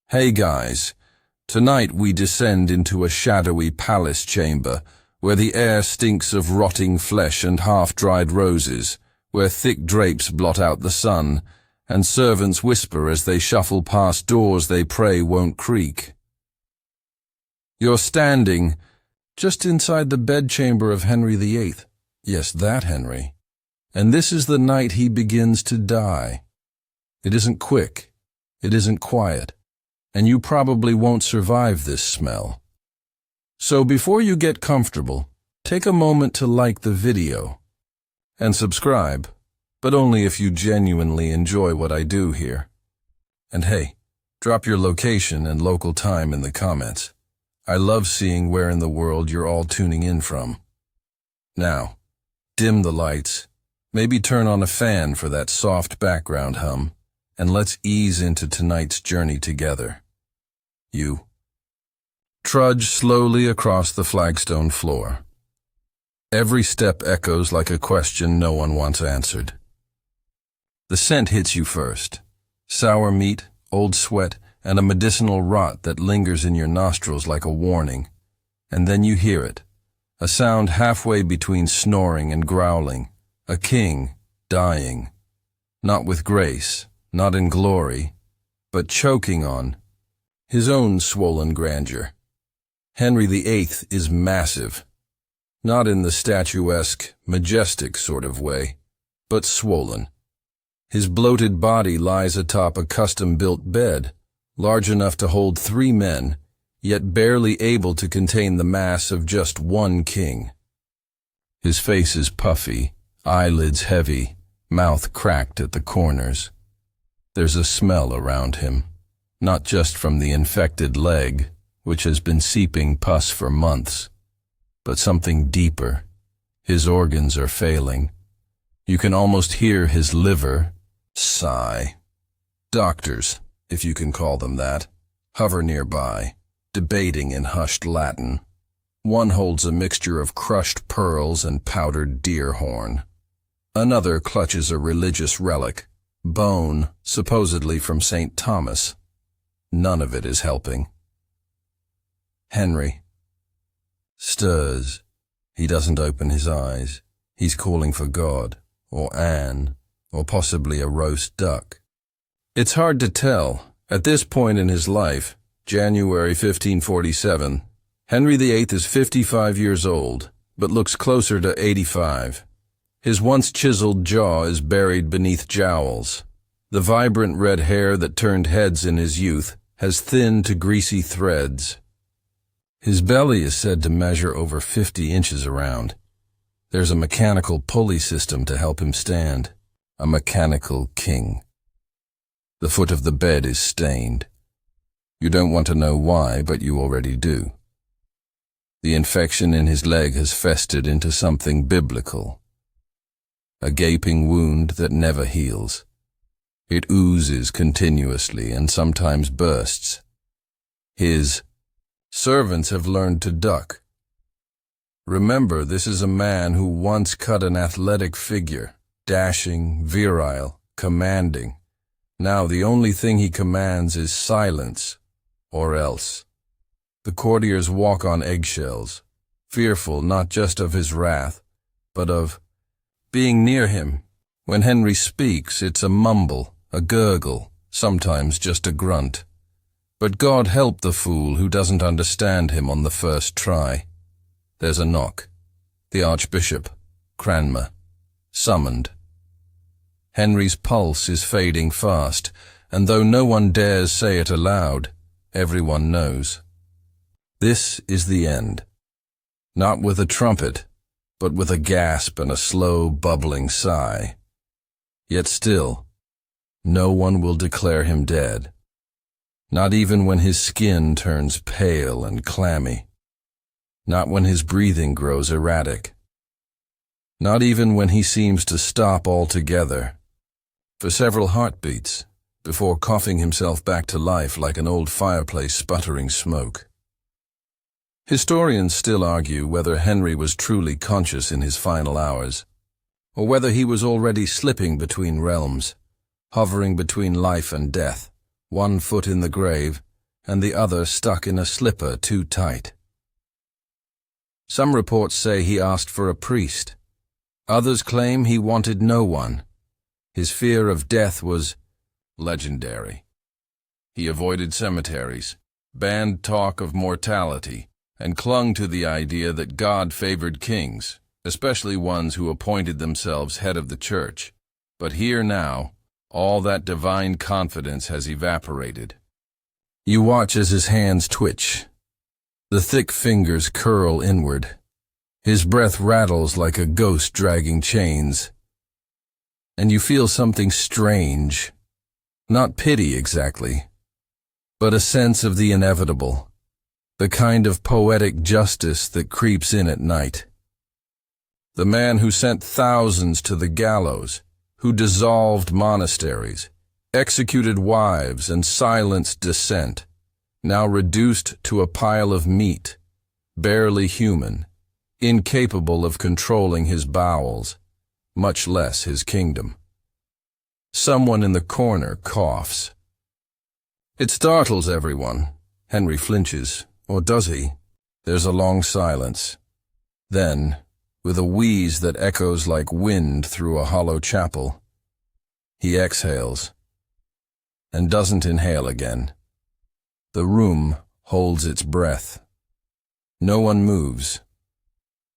Hey guys, tonight we descend into a shadowy palace chamber where the air stinks of rotting flesh and half-dried roses, where thick drapes blot out the sun, and servants whisper as they shuffle past doors they pray won't creak. You're standing just inside the bedchamber of Henry VIII. Yes, that Henry. And this is the night he begins to die. It isn't quick. It isn't quiet. And you probably won't survive this smell. So before you get comfortable, take a moment to like the video and subscribe, but only if you genuinely enjoy what I do here. And hey, drop your location and local time in the comments. I love seeing where in the world you're all tuning in from. Now, dim the lights, maybe turn on a fan for that soft background hum, and let's ease into tonight's journey together. You trudge slowly across the flagstone floor. Every step echoes like a question no one wants answered. The scent hits you first. Sour meat, old sweat, and a medicinal rot that lingers in your nostrils like a warning. And then you hear it, a sound halfway between snoring and growling, a king dying, not with grace, not in glory, but choking on his own swollen grandeur. Henry VIII is massive, not in the statuesque, majestic sort of way, but swollen. His bloated body lies atop a custom-built bed, large enough to hold 3 men, yet barely able to contain the mass of just one king. His face is puffy, eyelids heavy, mouth cracked at the corners. There's a smell around him. Not just from the infected leg, which has been seeping pus for months, but something deeper. His organs are failing. You can almost hear his liver sigh. Doctors, if you can call them that, hover nearby, debating in hushed Latin. One holds a mixture of crushed pearls and powdered deer horn. Another clutches a religious relic, bone, supposedly from St. Thomas. None of it is helping. Henry stirs. He doesn't open his eyes. He's calling for God, or Anne, or possibly a roast duck. It's hard to tell. At this point in his life, January 1547, Henry VIII is 55 years old, but looks closer to 85. His once chiseled jaw is buried beneath jowls. The vibrant red hair that turned heads in his youth has thinned to greasy threads. His belly is said to measure over 50 inches around. There's a mechanical pulley system to help him stand. A mechanical king. The foot of the bed is stained. You don't want to know why, but you already do. The infection in his leg has festered into something biblical. A gaping wound that never heals. It oozes continuously and sometimes bursts. His servants have learned to duck. Remember, this is a man who once cut an athletic figure, dashing, virile, commanding. Now the only thing he commands is silence, or else. The courtiers walk on eggshells, fearful not just of his wrath, but of being near him. When Henry speaks, it's a mumble, a gurgle, sometimes just a grunt. But God help the fool who doesn't understand him on the first try. There's a knock. The Archbishop, Cranmer, summoned. Henry's pulse is fading fast, and though no one dares say it aloud, everyone knows. This is the end. Not with a trumpet, but with a gasp and a slow, bubbling sigh. Yet still, no one will declare him dead. Not even when his skin turns pale and clammy. Not when his breathing grows erratic. Not even when he seems to stop altogether. For several heartbeats, before coughing himself back to life like an old fireplace sputtering smoke. Historians still argue whether Henry was truly conscious in his final hours, or whether he was already slipping between realms, hovering between life and death, one foot in the grave, and the other stuck in a slipper too tight. Some reports say he asked for a priest. Others claim he wanted no one. His fear of death was legendary. He avoided cemeteries, banned talk of mortality, and clung to the idea that God favored kings, especially ones who appointed themselves head of the church. But here now, all that divine confidence has evaporated. You watch as his hands twitch. The thick fingers curl inward. His breath rattles like a ghost dragging chains. And you feel something strange. Not pity exactly, but a sense of the inevitable. The kind of poetic justice that creeps in at night. The man who sent thousands to the gallows, who dissolved monasteries, executed wives and silenced dissent, now reduced to a pile of meat, barely human, incapable of controlling his bowels, much less his kingdom. Someone in the corner coughs. It startles everyone. Henry flinches, or does he? There's a long silence. Then, with a wheeze that echoes like wind through a hollow chapel, he exhales, and doesn't inhale again. The room holds its breath. No one moves.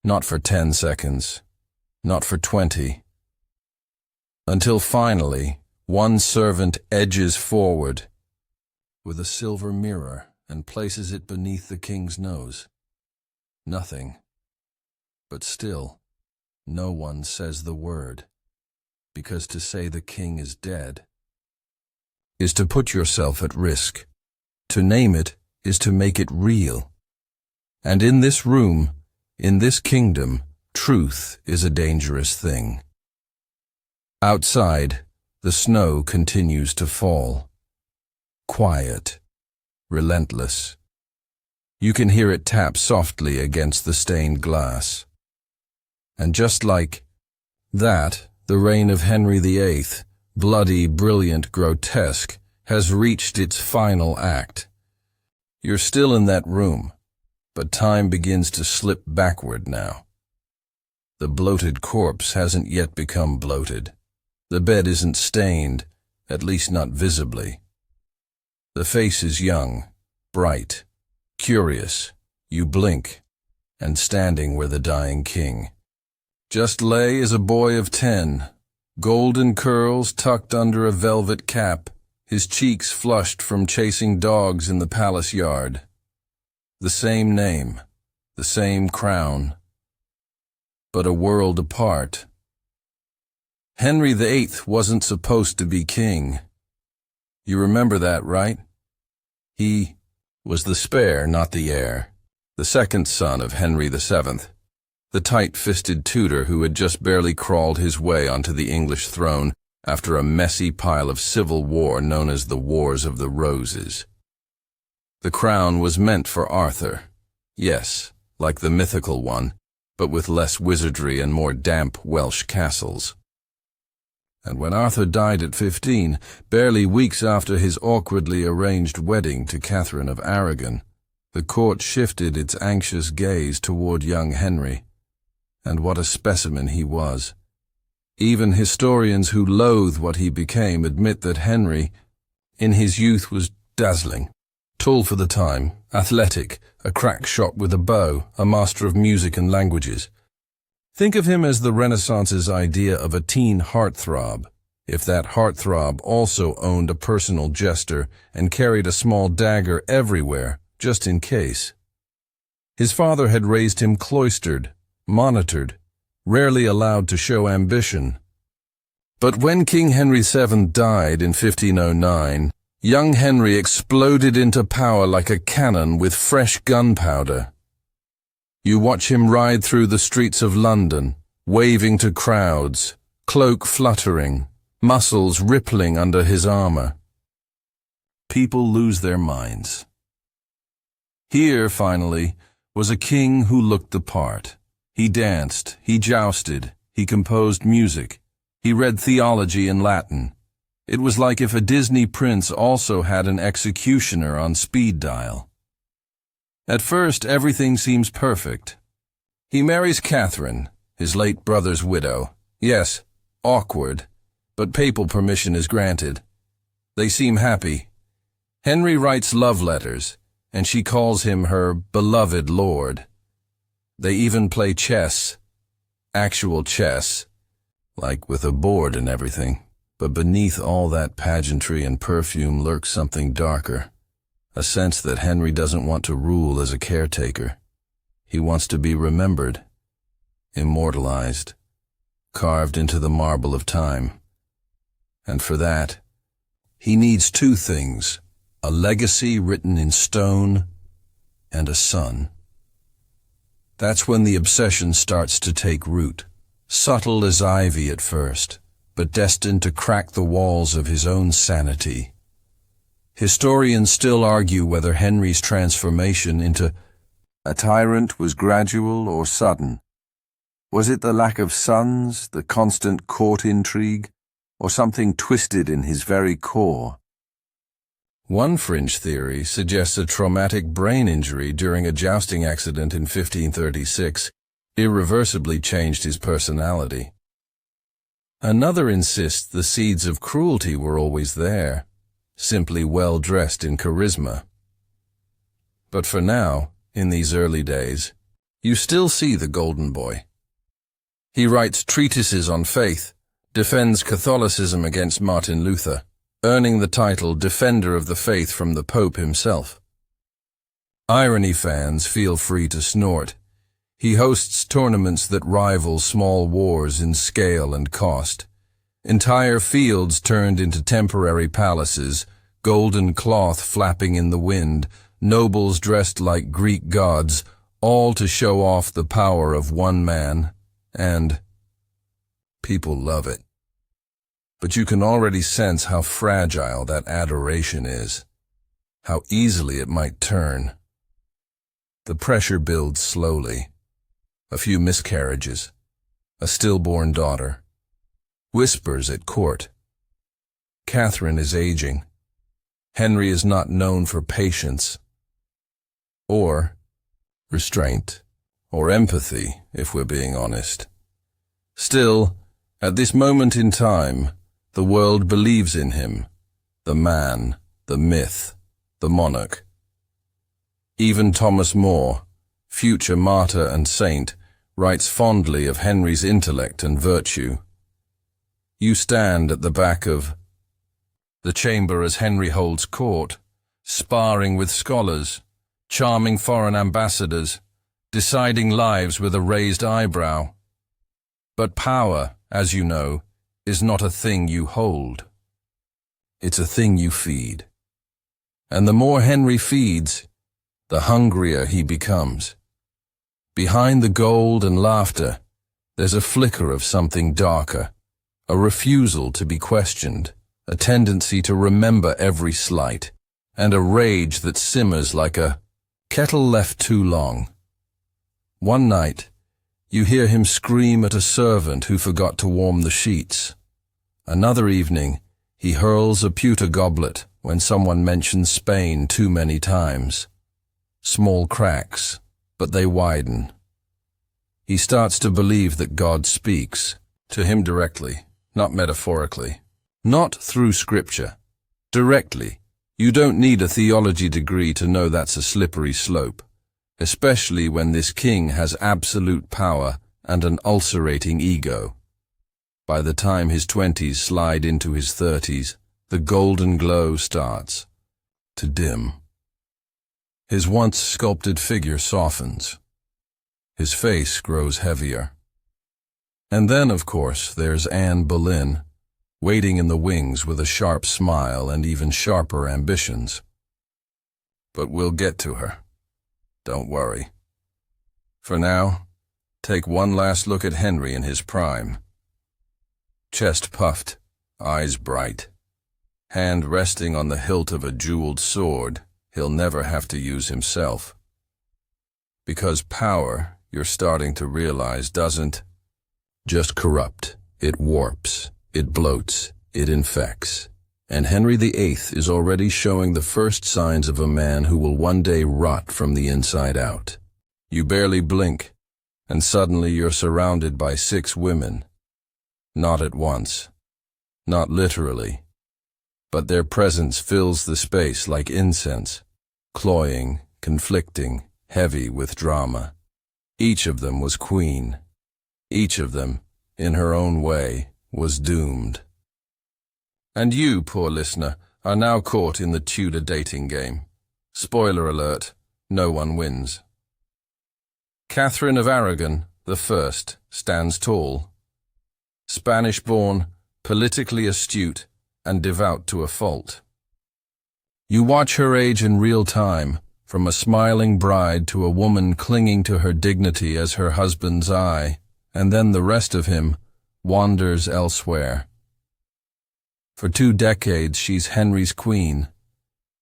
Not for 10 seconds. Not for 20. Until finally, one servant edges forward with a silver mirror and places it beneath the king's nose. Nothing. But still, no one says the word, because to say the king is dead is to put yourself at risk. To name it is to make it real. And in this room, in this kingdom, truth is a dangerous thing. Outside, the snow continues to fall. Quiet, relentless. You can hear it tap softly against the stained glass. And just like that, the reign of Henry VIII, bloody, brilliant, grotesque, has reached its final act. You're still in that room, but time begins to slip backward now. The bloated corpse hasn't yet become bloated. The bed isn't stained, at least not visibly. The face is young, bright, curious. You blink, and standing where the dying king just lay as a boy of 10, golden curls tucked under a velvet cap, his cheeks flushed from chasing dogs in the palace yard. The same name, the same crown, but a world apart. Henry VIII wasn't supposed to be king. You remember that, right? He was the spare, not the heir, the second son of Henry VII, the tight-fisted tutor who had just barely crawled his way onto the English throne after a messy pile of civil war known as the Wars of the Roses. The crown was meant for Arthur, yes, like the mythical one, but with less wizardry and more damp Welsh castles. And when Arthur died at 15, barely weeks after his awkwardly arranged wedding to Catherine of Aragon, the court shifted its anxious gaze toward young Henry. And what a specimen he was. Even historians who loathe what he became admit that Henry, in his youth, was dazzling. Tall for the time, athletic, a crack shot with a bow, a master of music and languages. Think of him as the Renaissance's idea of a teen heartthrob, if that heartthrob also owned a personal jester and carried a small dagger everywhere, just in case. His father had raised him cloistered, monitored, rarely allowed to show ambition. But when King Henry VII died in 1509, young Henry exploded into power like a cannon with fresh gunpowder. You watch him ride through the streets of London, waving to crowds, cloak fluttering, muscles rippling under his armor. People lose their minds. Here, finally, was a king who looked the part. He danced, he jousted, he composed music, he read theology in Latin. It was like if a Disney prince also had an executioner on speed dial. At first, everything seems perfect. He marries Catherine, his late brother's widow. Yes, awkward, but papal permission is granted. They seem happy. Henry writes love letters, and she calls him her beloved lord. They even play chess. Actual chess, like with a board and everything. But beneath all that pageantry and perfume lurks something darker, a sense that Henry doesn't want to rule as a caretaker. He wants to be remembered, immortalized, carved into the marble of time. And for that, he needs two things: a legacy written in stone and a son. That's when the obsession starts to take root, subtle as ivy at first, but destined to crack the walls of his own sanity. Historians still argue whether Henry's transformation into a tyrant was gradual or sudden. Was it the lack of sons, the constant court intrigue, or something twisted in his very core? One fringe theory suggests a traumatic brain injury during a jousting accident in 1536 irreversibly changed his personality. Another insists the seeds of cruelty were always there, simply well dressed in charisma. But for now, in these early days, you still see the golden boy. He writes treatises on faith, defends Catholicism against Martin Luther, earning the title Defender of the Faith from the Pope himself. Irony fans feel free to snort. He hosts tournaments that rival small wars in scale and cost. Entire fields turned into temporary palaces, golden cloth flapping in the wind, nobles dressed like Greek gods, all to show off the power of one man, and people love it. But you can already sense how fragile that adoration is, how easily it might turn. The pressure builds slowly. A few miscarriages, a stillborn daughter, whispers at court. Catherine is aging. Henry is not known for patience, or restraint, or empathy, if we're being honest. Still, at this moment in time, the world believes in him, the man, the myth, the monarch. Even Thomas More, future martyr and saint, writes fondly of Henry's intellect and virtue. You stand at the back of the chamber as Henry holds court, sparring with scholars, charming foreign ambassadors, deciding lives with a raised eyebrow. But power, as you know, is not a thing you hold. It's a thing you feed. And the more Henry feeds, the hungrier he becomes. Behind the gold and laughter, there's a flicker of something darker, a refusal to be questioned, a tendency to remember every slight, and a rage that simmers like a kettle left too long. One night, you hear him scream at a servant who forgot to warm the sheets. Another evening, he hurls a pewter goblet when someone mentions Spain too many times. Small cracks, but they widen. He starts to believe that God speaks, to him directly, not metaphorically, not through scripture. Directly. You don't need a theology degree to know that's a slippery slope, especially when this king has absolute power and an ulcerating ego. By the time his 20s slide into his 30s, the golden glow starts to dim. His once sculpted figure softens. His face grows heavier. And then, of course, there's Anne Boleyn, waiting in the wings with a sharp smile and even sharper ambitions. But we'll get to her. Don't worry. For now, take one last look at Henry in his prime. Chest puffed, eyes bright, hand resting on the hilt of a jeweled sword he'll never have to use himself. Because power, you're starting to realize, doesn't just corrupt. It warps, it bloats, it infects. And Henry VIII is already showing the first signs of a man who will one day rot from the inside out. You barely blink, and suddenly you're surrounded by 6 women. Not at once. Not literally. But their presence fills the space like incense, cloying, conflicting, heavy with drama. Each of them was queen. Each of them, in her own way, was doomed. And you, poor listener, are now caught in the Tudor dating game. Spoiler alert, no one wins. Catherine of Aragon, the first, stands tall. Spanish-born, politically astute, and devout to a fault. You watch her age in real time, from a smiling bride to a woman clinging to her dignity as her husband's eye, and then the rest of him wanders elsewhere. For 2 decades she's Henry's queen,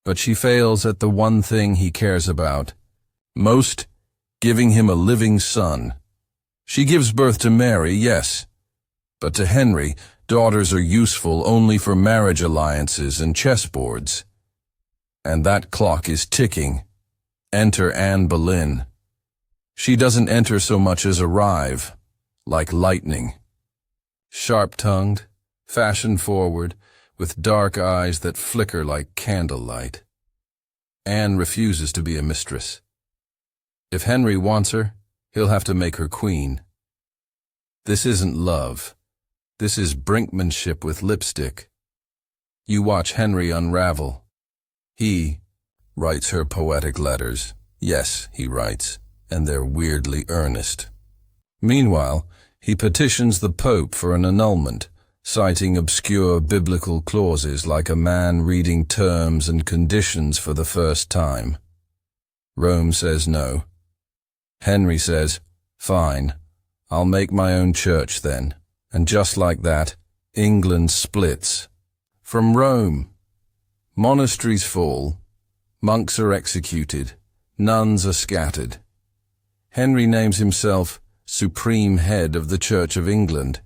but she fails at the one thing he cares about most, giving him a living son. She gives birth to Mary, yes, but to Henry, daughters are useful only for marriage alliances and chessboards. And that clock is ticking. Enter Anne Boleyn. She doesn't enter so much as arrive, like lightning. Sharp-tongued, fashion-forward, with dark eyes that flicker like candlelight. Anne refuses to be a mistress. If Henry wants her, he'll have to make her queen. This isn't love. This is brinkmanship with lipstick. You watch Henry unravel. He writes her poetic letters. Yes, he writes, and they're weirdly earnest. Meanwhile, he petitions the Pope for an annulment, citing obscure biblical clauses like a man reading terms and conditions for the first time. Rome says no. Henry says, fine, I'll make my own church then. And just like that, England splits. From Rome. Monasteries fall, monks are executed, nuns are scattered. Henry names himself Supreme Head of the Church of England,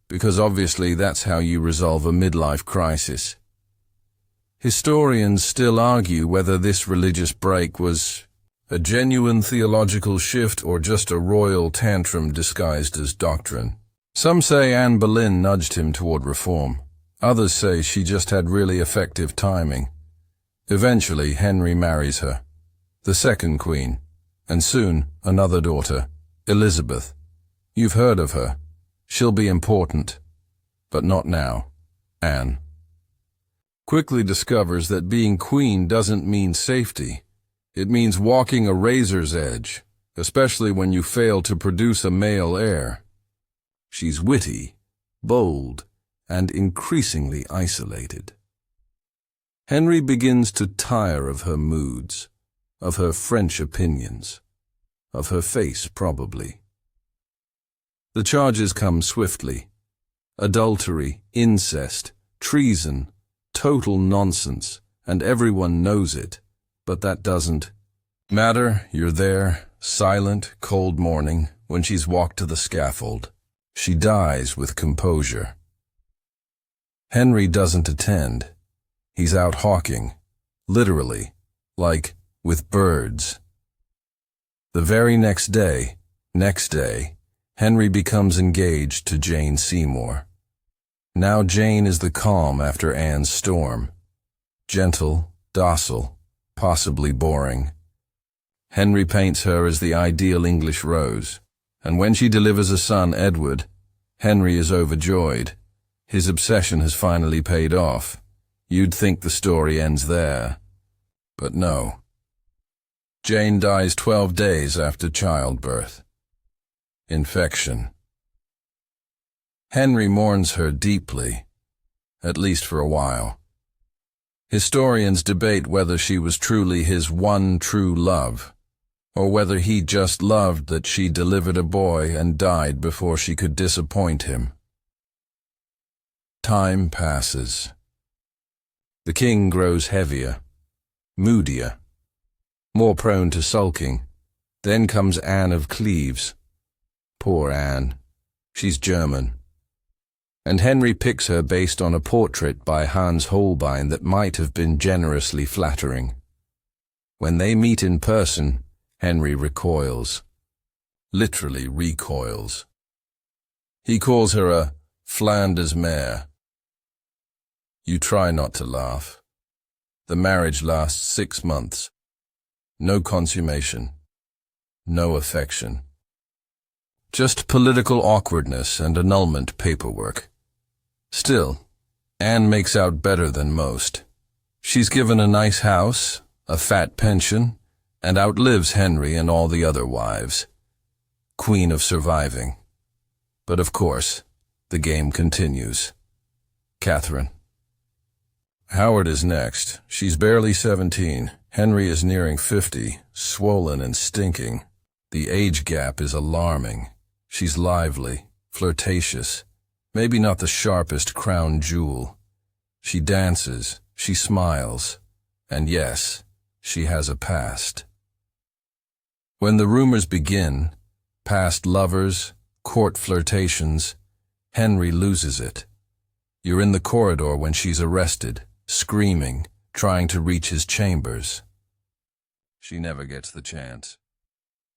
because obviously that's how you resolve a midlife crisis. Historians still argue whether this religious break was a genuine theological shift or just a royal tantrum disguised as doctrine. Some say Anne Boleyn nudged him toward reform. Others say she just had really effective timing. Eventually, Henry marries her, the second queen, and soon another daughter, Elizabeth. You've heard of her. She'll be important, but not now. Anne quickly discovers that being queen doesn't mean safety. It means walking a razor's edge, especially when you fail to produce a male heir. She's witty, bold, and increasingly isolated. Henry begins to tire of her moods, of her French opinions, of her face probably. The charges come swiftly. Adultery, incest, treason, total nonsense, and everyone knows it, but that doesn't matter. You're there, silent, cold morning, when she's walked to the scaffold. She dies with composure. Henry doesn't attend. He's out hawking, literally, like with birds. The very next day, Henry becomes engaged to Jane Seymour. Now Jane is the calm after Anne's storm. Gentle, docile, possibly boring. Henry paints her as the ideal English rose. And when she delivers a son, Edward, Henry is overjoyed. His obsession has finally paid off. You'd think the story ends there. But no. Jane dies 12 days after childbirth. Infection. Henry mourns her deeply, at least for a while. Historians debate whether she was truly his one true love, or whether he just loved that she delivered a boy and died before she could disappoint him. Time passes. The king grows heavier, moodier, more prone to sulking. Then comes Anne of Cleves. Poor Anne. She's German. and Henry picks her based on a portrait by Hans Holbein that might have been generously flattering. When they meet in person, Henry recoils. Literally recoils. He calls her a Flanders mare. You try not to laugh. The marriage lasts 6 months. No consummation. No affection. Just political awkwardness and annulment paperwork. Still, Anne makes out better than most. She's given a nice house, a fat pension, and outlives Henry and all the other wives. Queen of surviving. But of course, the game continues. Catherine. Howard is next. She's barely 17. Henry is nearing 50, swollen and stinking. The age gap is alarming. She's lively, flirtatious, maybe not the sharpest crown jewel. She dances, she smiles, and yes, she has a past. When the rumors begin, past lovers, court flirtations, Henry loses it. You're in the corridor when she's arrested, screaming, trying to reach his chambers. She never gets the chance.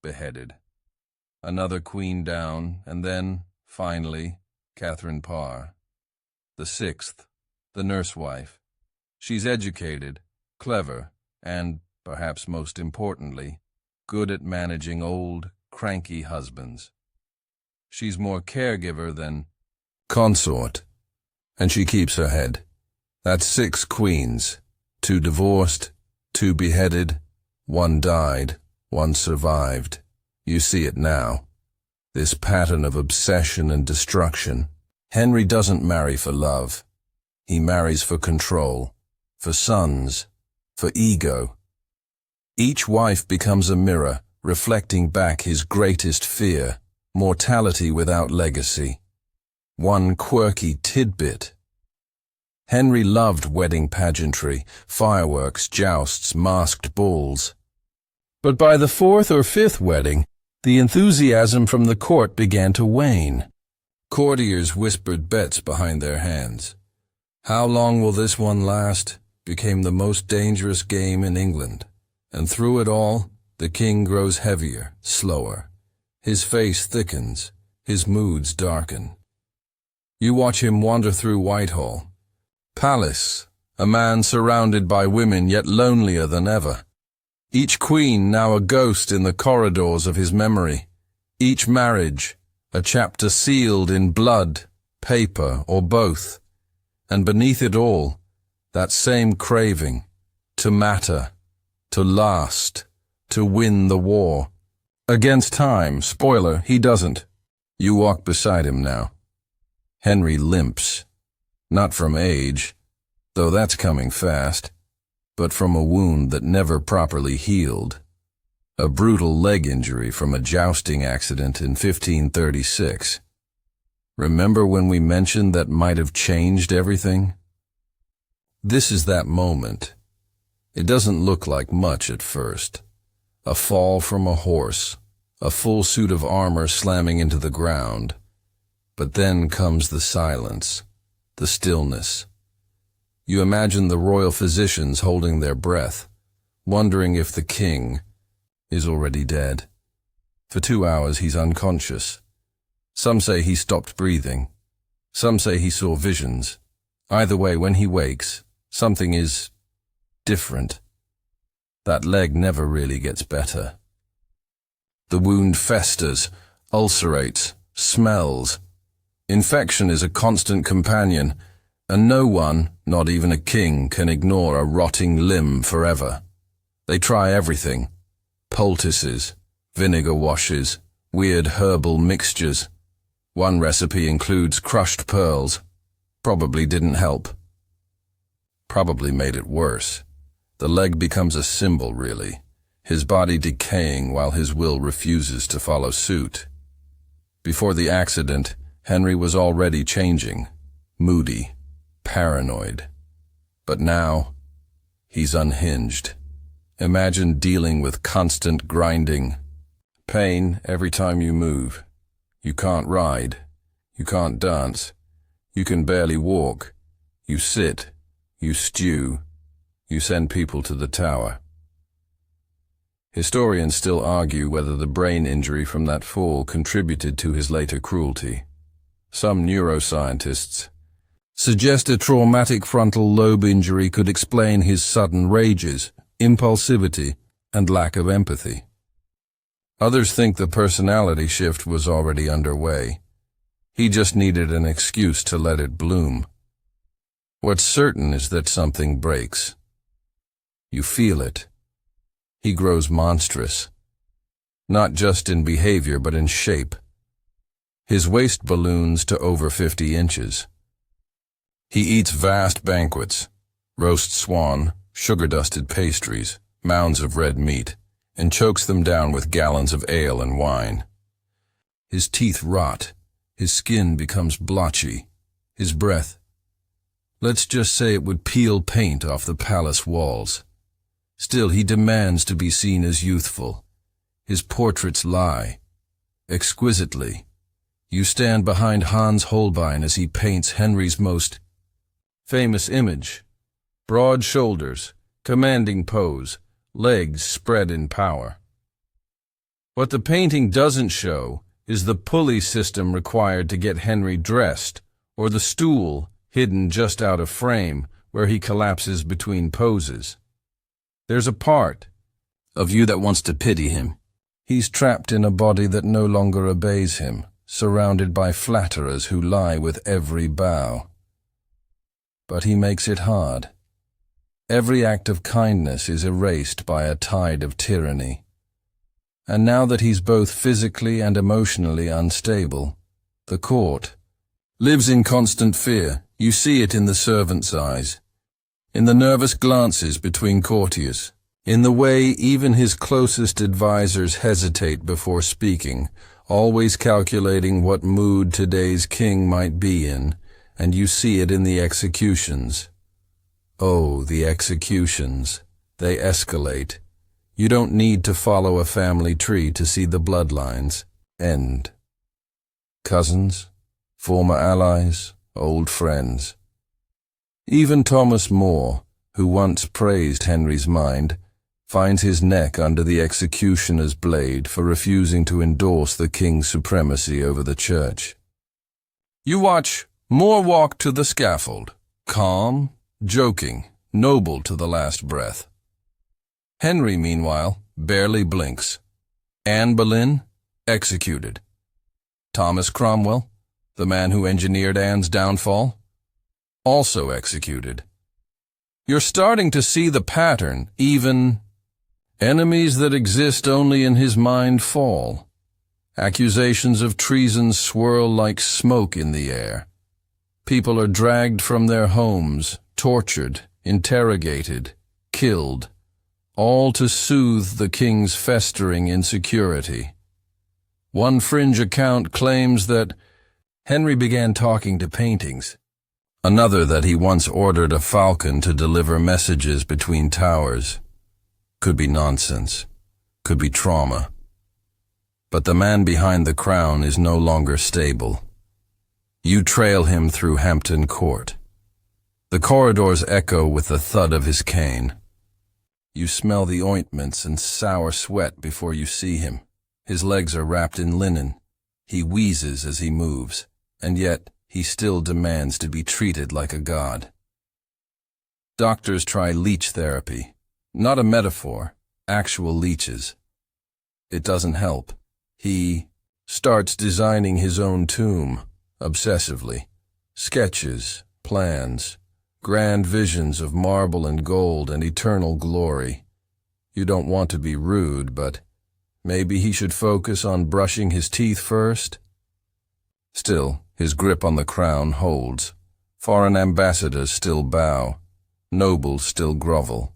Beheaded. Another queen down, and then, finally, Catherine Parr. The 6th, the nursewife. She's educated, clever, and, perhaps most importantly, good at managing old, cranky husbands. She's more caregiver than consort, and she keeps her head. That's 6 queens, 2 divorced, 2 beheaded, 1 died, 1 survived. You see it now. This pattern of obsession and destruction. Henry doesn't marry for love. He marries for control, for sons, for ego. Each wife becomes a mirror, reflecting back his greatest fear, mortality without legacy. One quirky tidbit. Henry loved wedding pageantry, fireworks, jousts, masked balls. But by the 4th or 5th wedding, the enthusiasm from the court began to wane. Courtiers whispered bets behind their hands. How long will this one last? Became the most dangerous game in England. And through it all, the king grows heavier, slower. His face thickens, his moods darken. You watch him wander through Whitehall. Palace, a man surrounded by women yet lonelier than ever. Each queen now a ghost in the corridors of his memory. Each marriage, a chapter sealed in blood, paper, or both. And beneath it all, that same craving, to matter, to last, to win the war. Against time, spoiler, he doesn't. You walk beside him now. Henry limps. Not from age, though that's coming fast, but from a wound that never properly healed. A brutal leg injury from a jousting accident in 1536. Remember when we mentioned that might have changed everything? This is that moment. It doesn't look like much at first. A fall from a horse, a full suit of armor slamming into the ground. But then comes the silence, the stillness. You imagine the royal physicians holding their breath, wondering if the king is already dead. For 2 hours he's unconscious. Some say he stopped breathing. Some say he saw visions. Either way, when he wakes, something is different. That leg never really gets better. The wound festers, ulcerates, smells. Infection is a constant companion, and no one, not even a king, can ignore a rotting limb forever. They try everything. Poultices, vinegar washes, weird herbal mixtures. One recipe includes crushed pearls. Probably didn't help. Probably made it worse. The leg becomes a symbol, really. His body decaying while his will refuses to follow suit. Before the accident, Henry was already changing. Moody. Paranoid. But now, he's unhinged. Imagine dealing with constant grinding. Pain every time you move. You can't ride. You can't dance. You can barely walk. You sit. You stew. You send people to the tower. Historians still argue whether the brain injury from that fall contributed to his later cruelty. Some neuroscientists suggest a traumatic frontal lobe injury could explain his sudden rages, impulsivity, and lack of empathy. Others think the personality shift was already underway. He just needed an excuse to let it bloom. What's certain is that something breaks. You feel it. He grows monstrous, not just in behavior but in shape. His waist balloons to over 50 inches. He eats vast banquets, roast swan, sugar-dusted pastries, mounds of red meat, and chokes them down with gallons of ale and wine. His teeth rot, his skin becomes blotchy, his breath, let's just say it would peel paint off the palace walls. Still, he demands to be seen as youthful. His portraits lie, exquisitely. You stand behind Hans Holbein as he paints Henry's most famous image. Broad shoulders, commanding pose, legs spread in power. What the painting doesn't show is the pulley system required to get Henry dressed, or the stool hidden just out of frame where he collapses between poses. There's a part of you that wants to pity him. He's trapped in a body that no longer obeys him, surrounded by flatterers who lie with every bow. But he makes it hard. Every act of kindness is erased by a tide of tyranny. And now that he's both physically and emotionally unstable, the court lives in constant fear. You see it in the servants' eyes, in the nervous glances between courtiers, in the way even his closest advisors hesitate before speaking, always calculating what mood today's king might be in, and you see it in the executions. Oh, the executions. They escalate. You don't need to follow a family tree to see the bloodlines end. Cousins, former allies, old friends. Even Thomas More, who once praised Henry's mind, finds his neck under the executioner's blade for refusing to endorse the king's supremacy over the church. You watch More walk to the scaffold, calm, joking, noble to the last breath. Henry, meanwhile, barely blinks. Anne Boleyn, executed. Thomas Cromwell, the man who engineered Anne's downfall, also executed. You're starting to see the pattern. Even enemies that exist only in his mind fall. Accusations of treason swirl like smoke in the air. People are dragged from their homes, tortured, interrogated, killed, all to soothe the king's festering insecurity. One fringe account claims that Henry began talking to paintings. Another that he once ordered a falcon to deliver messages between towers. Could be nonsense. Could be trauma. But the man behind the crown is no longer stable. You trail him through Hampton Court. The corridors echo with the thud of his cane. You smell the ointments and sour sweat before you see him. His legs are wrapped in linen. He wheezes as he moves, and yet he still demands to be treated like a god. Doctors try leech therapy. Not a metaphor, actual leeches. It doesn't help. He starts designing his own tomb, obsessively. Sketches, plans, grand visions of marble and gold and eternal glory. You don't want to be rude, but maybe he should focus on brushing his teeth first? Still, his grip on the crown holds. Foreign ambassadors still bow. Nobles still grovel.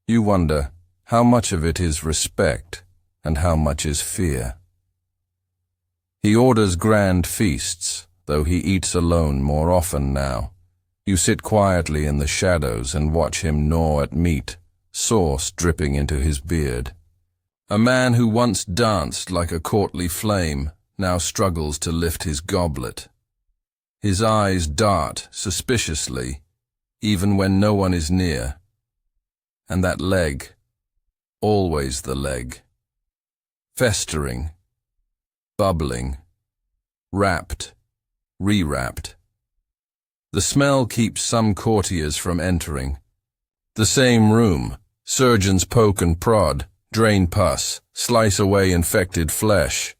You wonder how much of it is respect and how much is fear. He orders grand feasts, though he eats alone more often now. You sit quietly in the shadows and watch him gnaw at meat, sauce dripping into his beard. A man who once danced like a courtly flame now struggles to lift his goblet. His eyes dart suspiciously, even when no one is near. And that leg, always the leg. Festering, bubbling, wrapped, rewrapped. The smell keeps some courtiers from entering. The same room, surgeons poke and prod, drain pus, slice away infected flesh.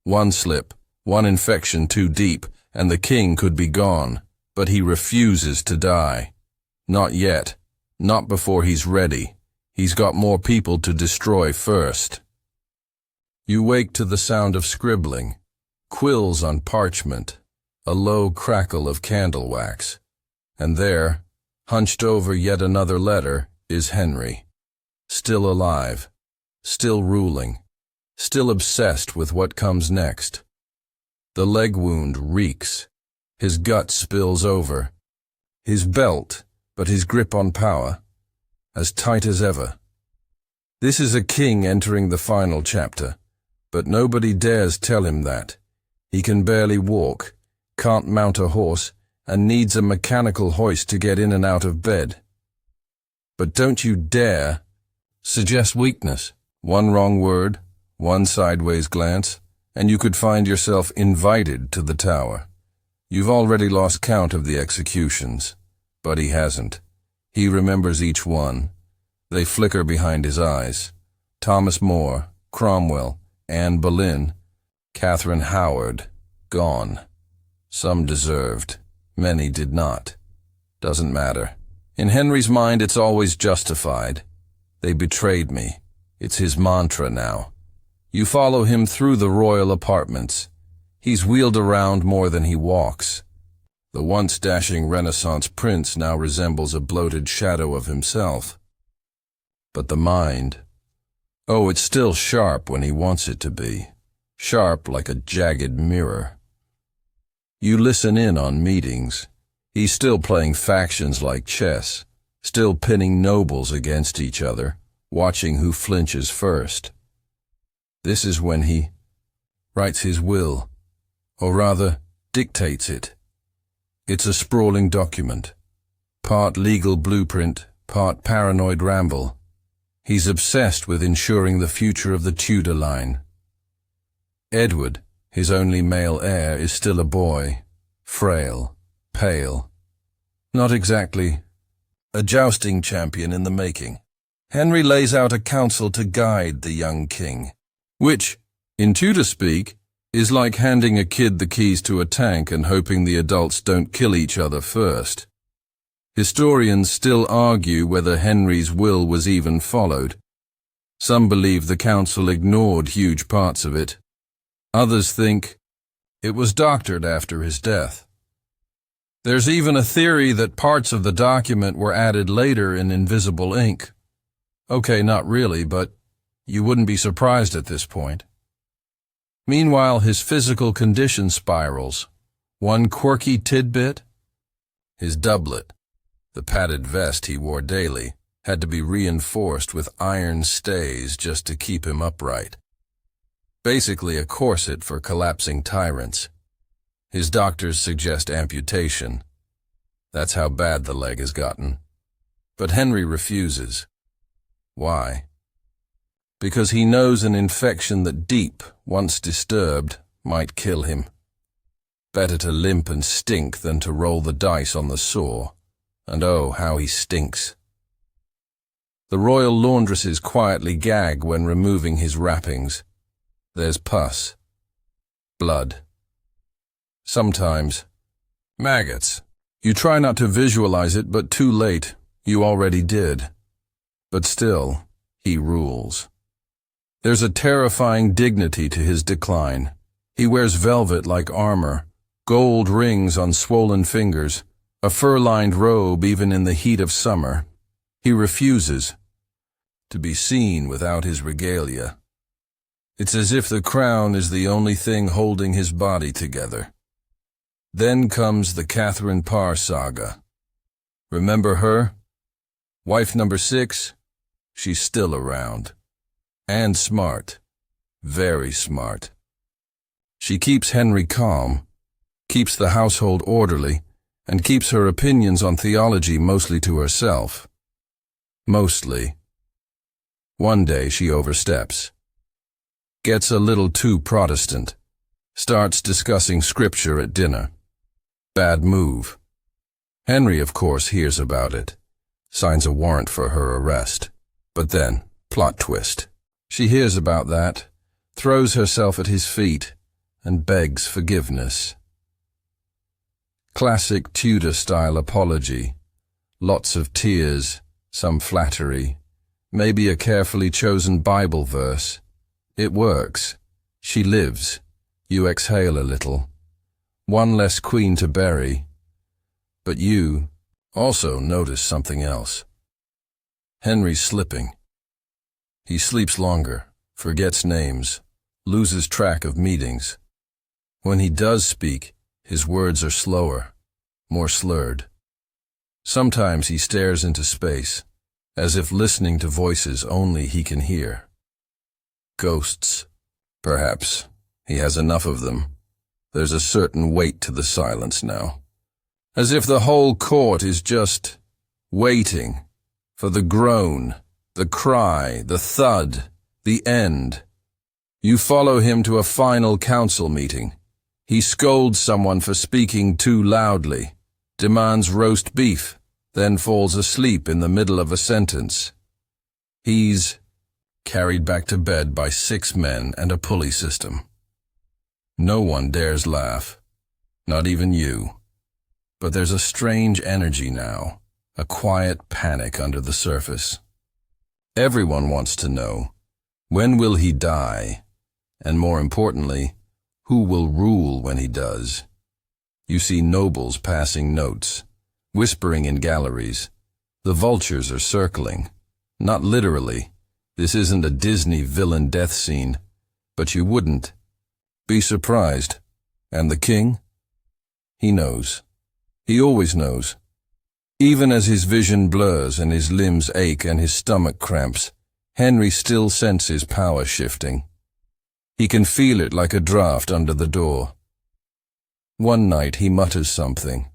One slip, one infection too deep, and the king could be gone, but he refuses to die. Not yet, not before he's ready. He's got more people to destroy first. You wake to the sound of scribbling, quills on parchment, a low crackle of candle wax. And there, hunched over yet another letter, is Henry. Still alive, still ruling, still obsessed with what comes next. The leg wound reeks. His gut spills over. His belt, but his grip on power, as tight as ever. This is a king entering the final chapter, but nobody dares tell him that. He can barely walk, can't mount a horse, and needs a mechanical hoist to get in and out of bed. But don't you dare suggest weakness. One wrong word, one sideways glance, and you could find yourself invited to the tower. You've already lost count of the executions, but he hasn't. He remembers each one. They flicker behind his eyes. Thomas More, Cromwell, Anne Boleyn, Catherine Howard, gone. Some deserved, many did not. Doesn't matter. In Henry's mind, it's always justified. They betrayed me. It's his mantra now. You follow him through the royal apartments. He's wheeled around more than he walks. The once dashing Renaissance prince now resembles a bloated shadow of himself. But the mind, oh, it's still sharp when he wants it to be. Sharp like a jagged mirror. You listen in on meetings. He's still playing factions like chess, still pitting nobles against each other, watching who flinches first. This is when he writes his will, or rather, dictates it. It's a sprawling document, part legal blueprint, part paranoid ramble. He's obsessed with ensuring the future of the Tudor line. Edward, his only male heir, is still a boy, frail, pale. Not exactly a jousting champion in the making. Henry lays out a counsel to guide the young king, which, in Tudor speak, is like handing a kid the keys to a tank and hoping the adults don't kill each other first. Historians still argue whether Henry's will was even followed. Some believe the council ignored huge parts of it. Others think it was doctored after his death. There's even a theory that parts of the document were added later in invisible ink. Okay, not really, but you wouldn't be surprised at this point. Meanwhile, his physical condition spirals. One quirky tidbit: his doublet, the padded vest he wore daily, had to be reinforced with iron stays just to keep him upright. Basically a corset for collapsing tyrants. His doctors suggest amputation. That's how bad the leg has gotten. But Henry refuses. Why? Because he knows an infection that deep, once disturbed, might kill him. Better to limp and stink than to roll the dice on the sore. And oh, how he stinks. The royal laundresses quietly gag when removing his wrappings. There's pus. Blood. Sometimes maggots. You try not to visualize it, but too late. You already did. But still, he rules. There's a terrifying dignity to his decline. He wears velvet like armor, gold rings on swollen fingers, a fur-lined robe even in the heat of summer. He refuses to be seen without his regalia. It's as if the crown is the only thing holding his body together. Then comes the Catherine Parr saga. Remember her? Wife number 6? She's still around. And smart. Very smart. She keeps Henry calm. keeps the household orderly, and keeps her opinions on theology mostly to herself. Mostly. One day she oversteps. Gets a little too Protestant. Starts discussing scripture at dinner. Bad move. Henry, of course, hears about it. Signs a warrant for her arrest. But then, plot twist. She hears about that, throws herself at his feet, and begs forgiveness. Classic Tudor-style apology. Lots of tears, some flattery, maybe a carefully chosen Bible verse. It works. She lives. You exhale a little. One less queen to bury. But you also notice something else. Henry's slipping. He sleeps longer, forgets names, loses track of meetings. When he does speak, his words are slower, more slurred. Sometimes he stares into space, as if listening to voices only he can hear. Ghosts. Perhaps. He has enough of them. There's a certain weight to the silence now. As if the whole court is just waiting for the groan, the cry, the thud, the end. You follow him to a final council meeting. He scolds someone for speaking too loudly, demands roast beef, then falls asleep in the middle of a sentence. He's carried back to bed by 6 men and a pulley system. No one dares laugh, not even you. But there's a strange energy now, a quiet panic under the surface. Everyone wants to know, when will he die? And more importantly, who will rule when he does? You see nobles passing notes, whispering in galleries. The vultures are circling. Not literally. This isn't a Disney villain death scene. But you wouldn't be surprised. And the king? He knows. He always knows. Even as his vision blurs and his limbs ache and his stomach cramps, Henry still senses power shifting. He can feel it like a draft under the door. One night he mutters something.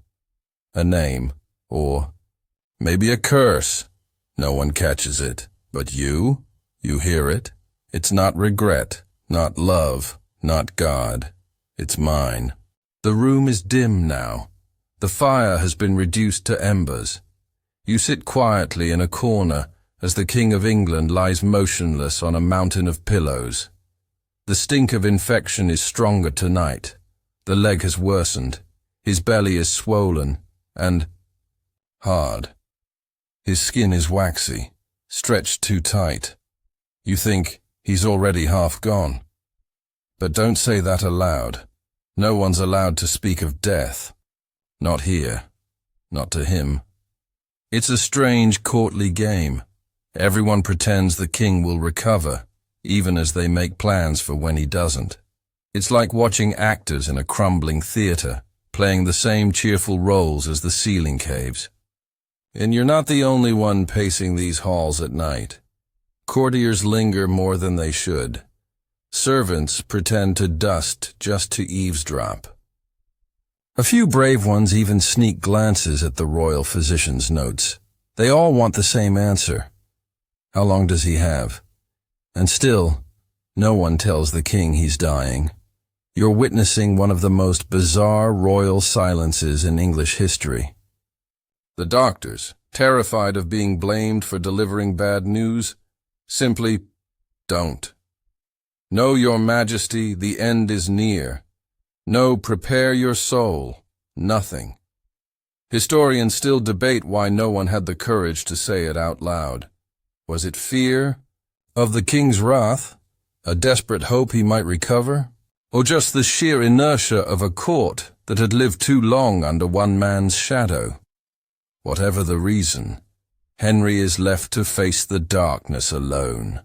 A name, or maybe a curse. No one catches it. But you hear it. It's not regret, not love, not God. It's mine. The room is dim now. The fire has been reduced to embers. You sit quietly in a corner as the King of England lies motionless on a mountain of pillows. The stink of infection is stronger tonight. The leg has worsened. His belly is swollen and hard. His skin is waxy, stretched too tight. You think he's already half gone. But don't say that aloud. No one's allowed to speak of death. Not here. Not to him. It's a strange courtly game. Everyone pretends the king will recover, even as they make plans for when he doesn't. It's like watching actors in a crumbling theater, playing the same cheerful roles as the ceiling caves. And you're not the only one pacing these halls at night. Courtiers linger more than they should. Servants pretend to dust just to eavesdrop. A few brave ones even sneak glances at the royal physician's notes. They all want the same answer. How long does he have? And still, no one tells the king he's dying. You're witnessing one of the most bizarre royal silences in English history. The doctors, terrified of being blamed for delivering bad news, simply don't. No, Your Majesty, the end is near. No, prepare your soul. Nothing. Historians still debate why no one had the courage to say it out loud. Was it fear of the king's wrath? A desperate hope he might recover? Or just the sheer inertia of a court that had lived too long under one man's shadow? Whatever the reason, Henry is left to face the darkness alone.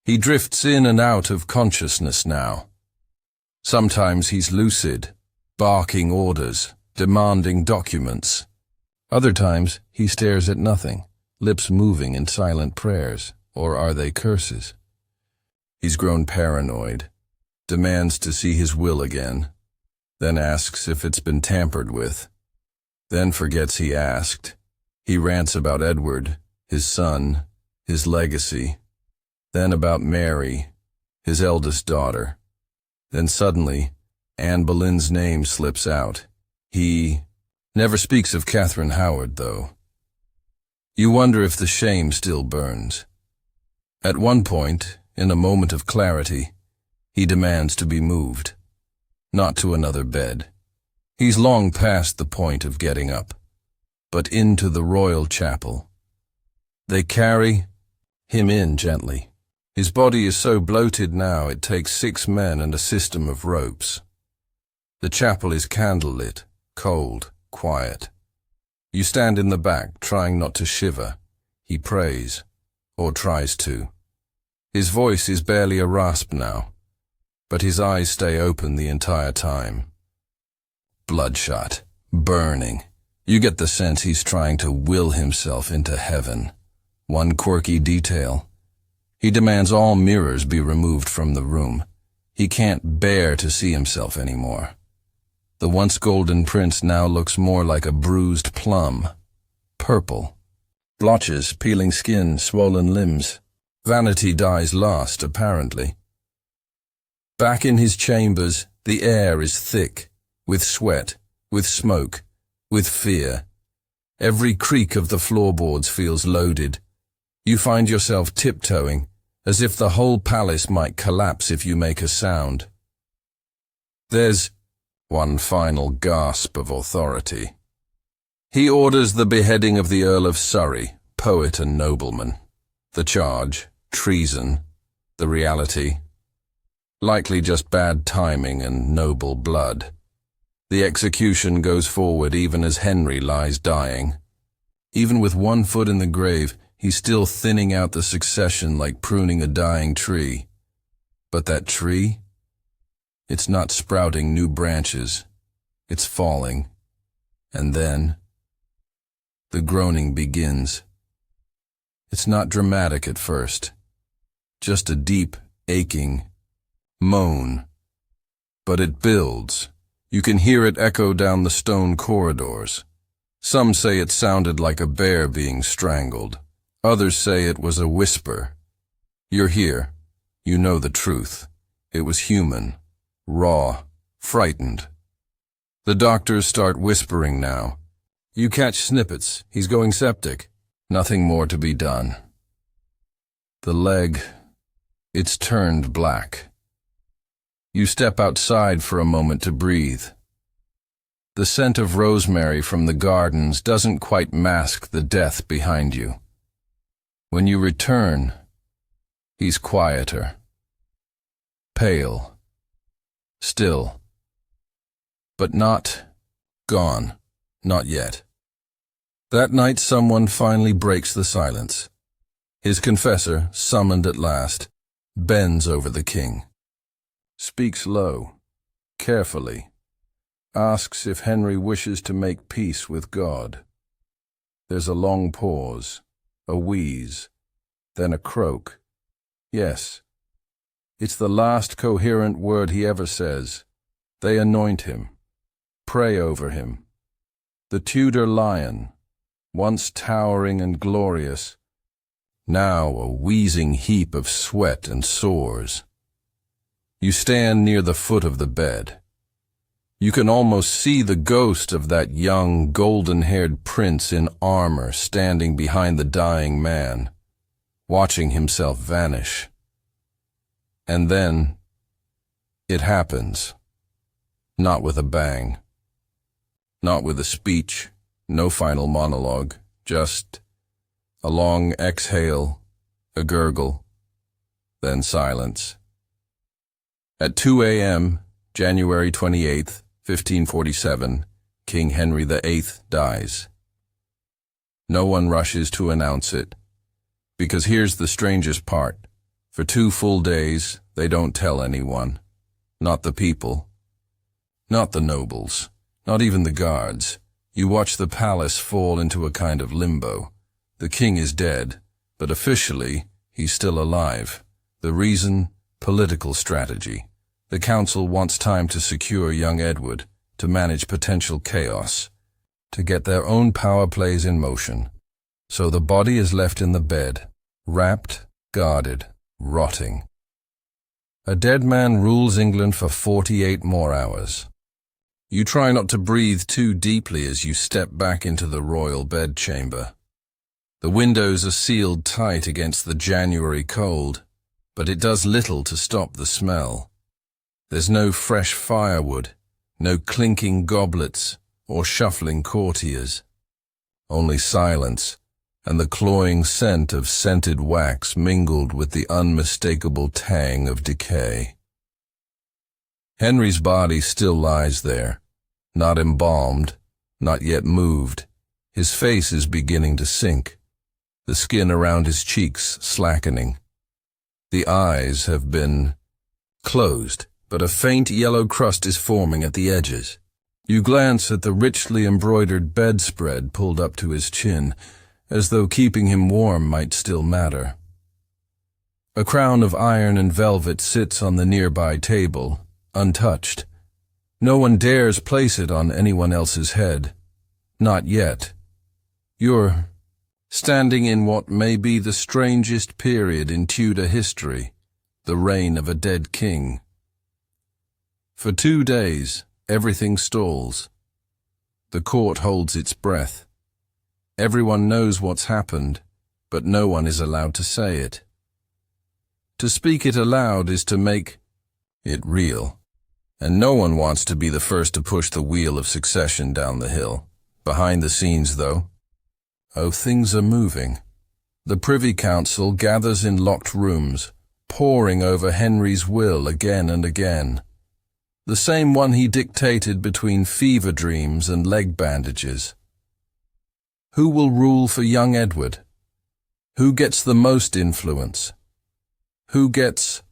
He drifts in and out of consciousness now. Sometimes he's lucid, barking orders, demanding documents. Other times he stares at nothing, lips moving in silent prayers, or are they curses? He's grown paranoid, demands to see his will again. then asks if it's been tampered with, then forgets he asked. He rants about Edward, his son, his legacy, then about Mary, his eldest daughter. Then suddenly, Anne Boleyn's name slips out. He never speaks of Catherine Howard, though. You wonder if the shame still burns. At one point, in a moment of clarity, he demands to be moved, not to another bed. He's long past the point of getting up, but into the royal chapel. They carry him in gently. His body is so bloated now it takes 6 men and a system of ropes. The chapel is candlelit, cold, quiet. You stand in the back, trying not to shiver. He prays, or tries to. His voice is barely a rasp now, but his eyes stay open the entire time. Bloodshot, burning. You get the sense he's trying to will himself into heaven. One quirky detail. He demands all mirrors be removed from the room. He can't bear to see himself anymore. The once golden prince now looks more like a bruised plum. Purple. Blotches, peeling skin, swollen limbs. Vanity dies last, apparently. Back in his chambers, the air is thick, with sweat, with smoke, with fear. Every creak of the floorboards feels loaded. You find yourself tiptoeing, as if the whole palace might collapse if you make a sound. There's one final gasp of authority. He orders the beheading of the Earl of Surrey, poet and nobleman. The charge, treason. The reality, likely just bad timing and noble blood. The execution goes forward even as Henry lies dying. Even with one foot in the grave, he's still thinning out the succession like pruning a dying tree. But that tree? It's not sprouting new branches. It's falling. And then the groaning begins. It's not dramatic at first. Just a deep, aching moan. But it builds. You can hear it echo down the stone corridors. Some say it sounded like a bear being strangled. Others say it was a whisper. You're here. You know the truth. It was human, raw, frightened. The doctors start whispering now. You catch snippets. He's going septic. Nothing more to be done. The leg, it's turned black. You step outside for a moment to breathe. The scent of rosemary from the gardens doesn't quite mask the death behind you. When you return, he's quieter. Pale. Still. But not gone. Not yet. That night someone finally breaks the silence. His confessor, summoned at last, bends over the king. Speaks low, carefully. Asks if Henry wishes to make peace with God. There's a long pause, a wheeze, then a croak. Yes. It's the last coherent word he ever says. They anoint him, pray over him. The Tudor lion, once towering and glorious, now a wheezing heap of sweat and sores. You stand near the foot of the bed. You can almost see the ghost of that young, golden-haired prince in armor standing behind the dying man, watching himself vanish. And then, it happens. Not with a bang. Not with a speech, no final monologue, just a long exhale, a gurgle, then silence. At 2 a.m., January 28th, 1547, King Henry VIII dies. No one rushes to announce it, because here's the strangest part. For 2 full days, they don't tell anyone. Not the people. Not the nobles. Not even the guards. You watch the palace fall into a kind of limbo. The king is dead, but officially, he's still alive. The reason? Political strategy. The council wants time to secure young Edward, to manage potential chaos, to get their own power plays in motion. So the body is left in the bed, wrapped, guarded, rotting. A dead man rules England for 48 more hours. You try not to breathe too deeply as you step back into the royal bedchamber. The windows are sealed tight against the January cold, but it does little to stop the smell. There's no fresh firewood, no clinking goblets or shuffling courtiers. Only silence and the cloying scent of scented wax mingled with the unmistakable tang of decay. Henry's body still lies there, not embalmed, not yet moved. His face is beginning to sink, the skin around his cheeks slackening. The eyes have been closed, but a faint yellow crust is forming at the edges. You glance at the richly embroidered bedspread pulled up to his chin, as though keeping him warm might still matter. A crown of iron and velvet sits on the nearby table, untouched. No one dares place it on anyone else's head. Not yet. You're standing in what may be the strangest period in Tudor history, the reign of a dead king. For 2 days, everything stalls. The court holds its breath. Everyone knows what's happened, but no one is allowed to say it. To speak it aloud is to make it real, and no one wants to be the first to push the wheel of succession down the hill. Behind the scenes, though, things are moving. The Privy Council gathers in locked rooms, poring over Henry's will again and again. The same one he dictated between fever dreams and leg bandages. Who will rule for young Edward? Who gets the most influence? Who gets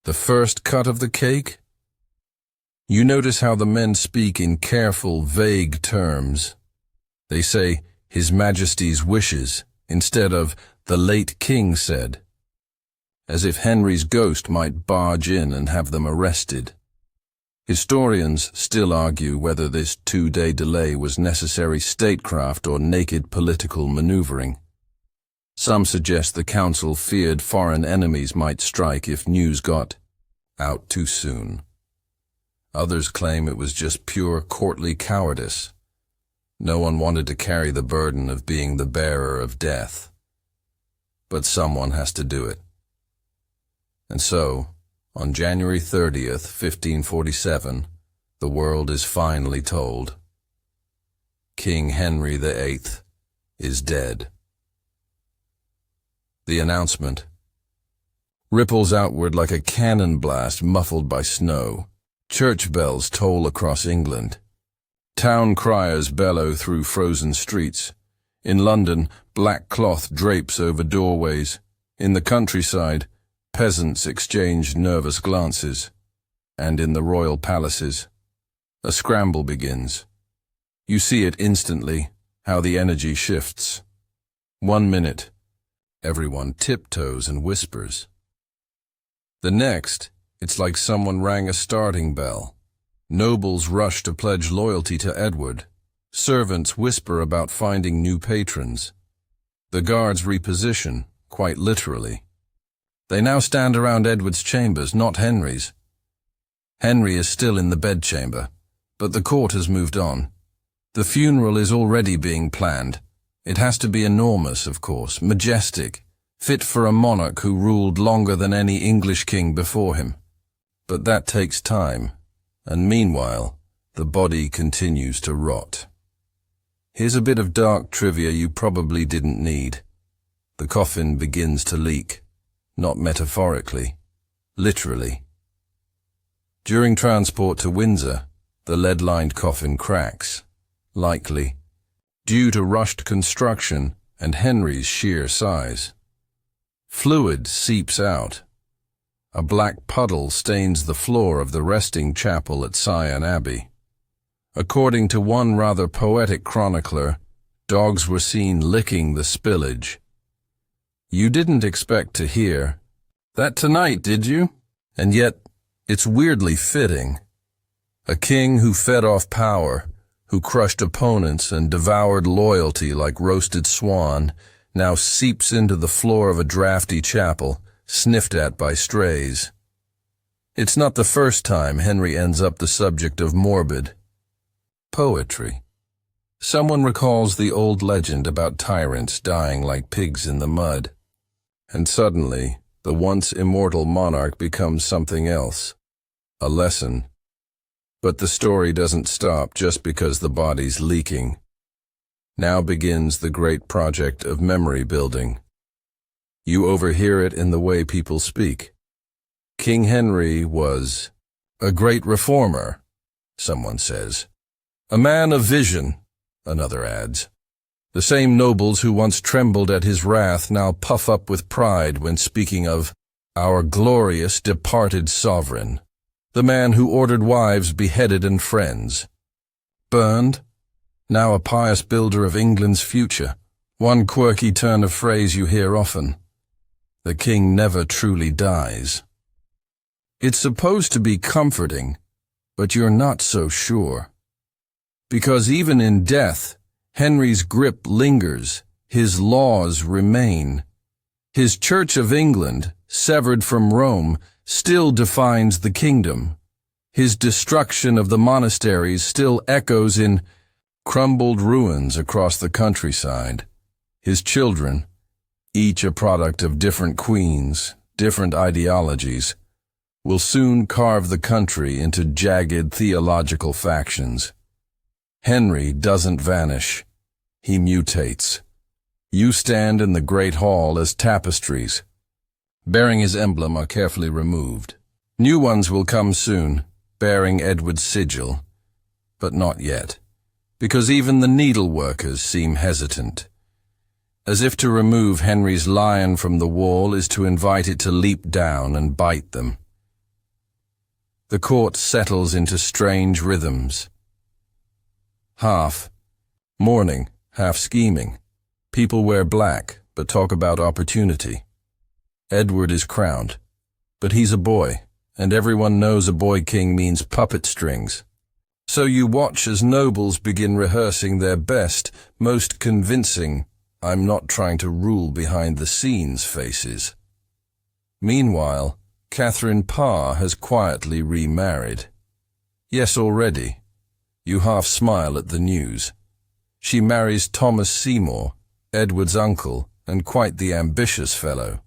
the first cut of the cake? You notice how the men speak in careful, vague terms. They say, His Majesty's wishes, instead of the late king said, as if Henry's ghost might barge in and have them arrested. Historians still argue whether this 2-day delay was necessary statecraft or naked political maneuvering. Some suggest the council feared foreign enemies might strike if news got out too soon. Others claim it was just pure courtly cowardice. No one wanted to carry the burden of being the bearer of death. But someone has to do it. And so, on January 30th, 1547, the world is finally told. King Henry VIII is dead. The announcement ripples outward like a cannon blast muffled by snow. Church bells toll across England. Town criers bellow through frozen streets. In London, black cloth drapes over doorways. In the countryside, peasants exchange nervous glances. And in the royal palaces, a scramble begins. You see it instantly, how the energy shifts. 1 minute, everyone tiptoes and whispers. The next, it's like someone rang a starting bell. Nobles rush to pledge loyalty to Edward. Servants whisper about finding new patrons. The guards reposition, quite literally. They now stand around Edward's chambers, not Henry's. Henry is still in the bedchamber, but the court has moved on. The funeral is already being planned. It has to be enormous, of course, majestic, fit for a monarch who ruled longer than any English king before him. But that takes time, and meanwhile, the body continues to rot. Here's a bit of dark trivia you probably didn't need. The coffin begins to leak. Not metaphorically, literally. During transport to Windsor, the lead-lined coffin cracks, likely due to rushed construction and Henry's sheer size. Fluid seeps out. A black puddle stains the floor of the resting chapel at Sion Abbey. According to one rather poetic chronicler, dogs were seen licking the spillage. You didn't expect to hear that tonight, did you? And yet, It's weirdly fitting. A king who fed off power, who crushed opponents and devoured loyalty like roasted swan, now seeps into the floor of a drafty chapel, sniffed at by strays. It's not the first time Henry ends up the subject of morbid poetry. Someone recalls the old legend about tyrants dying like pigs in the mud. And suddenly, the once immortal monarch becomes something else, a lesson. But the story doesn't stop just because the body's leaking. Now begins the great project of memory building. You overhear it in the way people speak. King Henry was a great reformer, someone says. A man of vision, another adds. The same nobles who once trembled at his wrath now puff up with pride when speaking of our glorious departed sovereign, the man who ordered wives beheaded and friends burned, now a pious builder of England's future. One quirky turn of phrase you hear often: the king never truly dies. It's supposed to be comforting, but you're not so sure. Because even in death, Henry's grip lingers, his laws remain. His Church of England, severed from Rome, still defines the kingdom. His destruction of the monasteries still echoes in crumbled ruins across the countryside. His children, each a product of different queens, different ideologies, will soon carve the country into jagged theological factions. Henry doesn't vanish. He mutates. You stand in the great hall as tapestries. Bearing his emblem are carefully removed. New ones will come soon, bearing Edward's sigil, but not yet, because even the needleworkers seem hesitant. As if to remove Henry's lion from the wall is to invite it to leap down and bite them. The court settles into strange rhythms. Half mourning, half scheming. People wear black, but talk about opportunity. Edward is crowned, but he's a boy, and everyone knows a boy king means puppet strings. So you watch as nobles begin rehearsing their best, most convincing, I'm not trying to rule behind the scenes faces. Meanwhile, Catherine Parr has quietly remarried. Yes, already. You half smile at the news. She marries Thomas Seymour, Edward's uncle, and quite the ambitious fellow.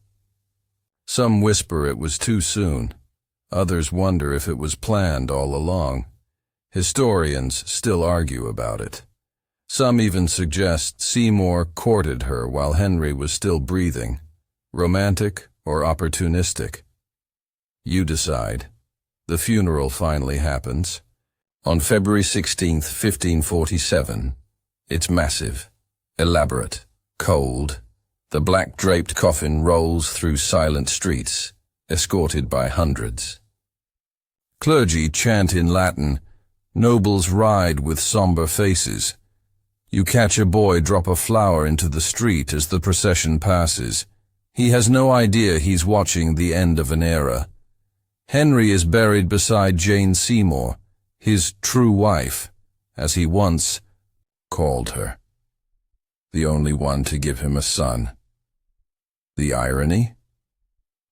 Some whisper it was too soon. Others wonder if it was planned all along. Historians still argue about it. Some even suggest Seymour courted her while Henry was still breathing. Romantic or opportunistic? You decide. The funeral finally happens. On February 16th, 1547, it's massive, elaborate, cold. The black-draped coffin rolls through silent streets, escorted by hundreds. Clergy chant in Latin, nobles ride with somber faces. You catch a boy drop a flower into the street as the procession passes. He has no idea he's watching the end of an era. Henry is buried beside Jane Seymour, his true wife, as he once called her. The only one to give him a son. The irony?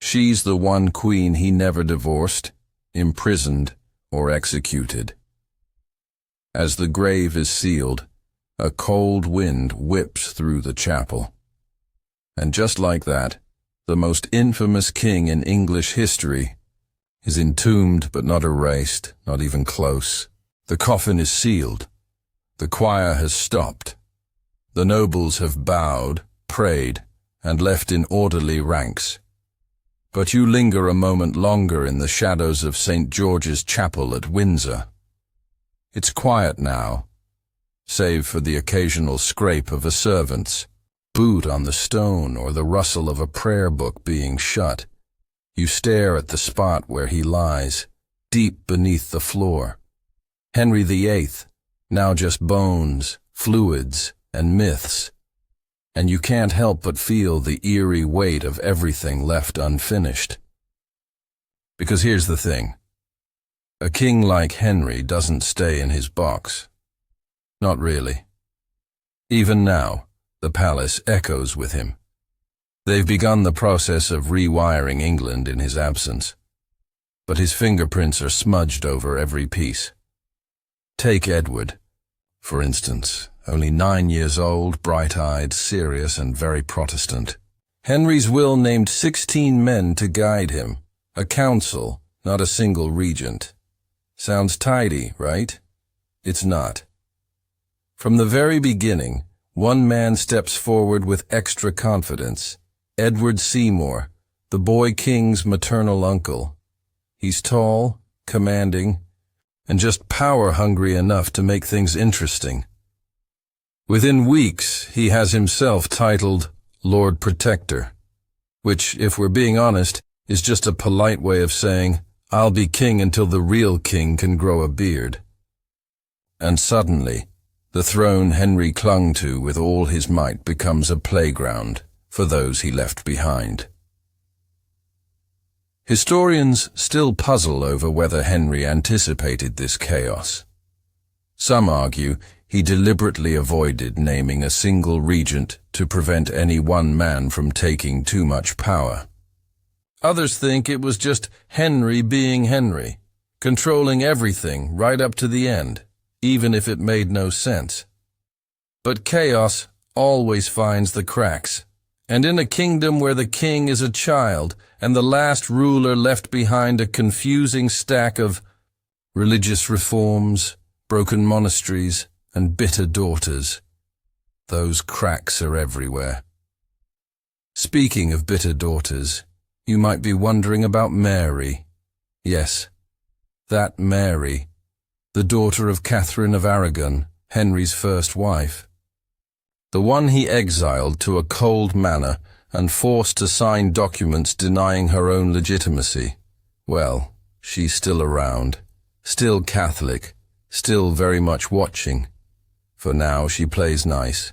She's the one queen he never divorced, imprisoned, or executed. As the grave is sealed, a cold wind whips through the chapel. And just like that, the most infamous king in English history is entombed but not erased, not even close. The coffin is sealed. The choir has stopped. The nobles have bowed, prayed, and left in orderly ranks. But you linger a moment longer in the shadows of St. George's Chapel at Windsor. It's quiet now, save for the occasional scrape of a servant's boot on the stone or the rustle of a prayer book being shut. You stare at the spot where he lies, deep beneath the floor. Henry VIII, now just bones, fluids, and myths. And you can't help but feel the eerie weight of everything left unfinished. Because here's the thing, A king like Henry doesn't stay in his box. Not really. Even now, the palace echoes with him. They've begun the process of rewiring England in his absence, but his fingerprints are smudged over every piece. Take Edward, for instance, only 9 years old, bright-eyed, serious, and very Protestant. Henry's will named 16 men to guide him, a council, not a single regent. Sounds tidy, right? It's not. From the very beginning, one man steps forward with extra confidence. Edward Seymour, the boy king's maternal uncle. He's tall, commanding, and just power-hungry enough to make things interesting. Within weeks, he has himself titled Lord Protector, which, if we're being honest, is just a polite way of saying, I'll be king until the real king can grow a beard. And suddenly, the throne Henry clung to with all his might becomes a playground for those he left behind. Historians still puzzle over whether Henry anticipated this chaos. Some argue he deliberately avoided naming a single regent to prevent any one man from taking too much power. Others think it was just Henry being Henry, controlling everything right up to the end, even if it made no sense. But chaos always finds the cracks, and in a kingdom where the king is a child and the last ruler left behind a confusing stack of religious reforms, broken monasteries, and bitter daughters, those cracks are everywhere. Speaking of bitter daughters, you might be wondering about Mary. Yes, that Mary, the daughter of Catherine of Aragon, Henry's first wife. The one he exiled to a cold manor and forced to sign documents denying her own legitimacy. Well, she's still around, still Catholic, still very much watching. For now she plays nice,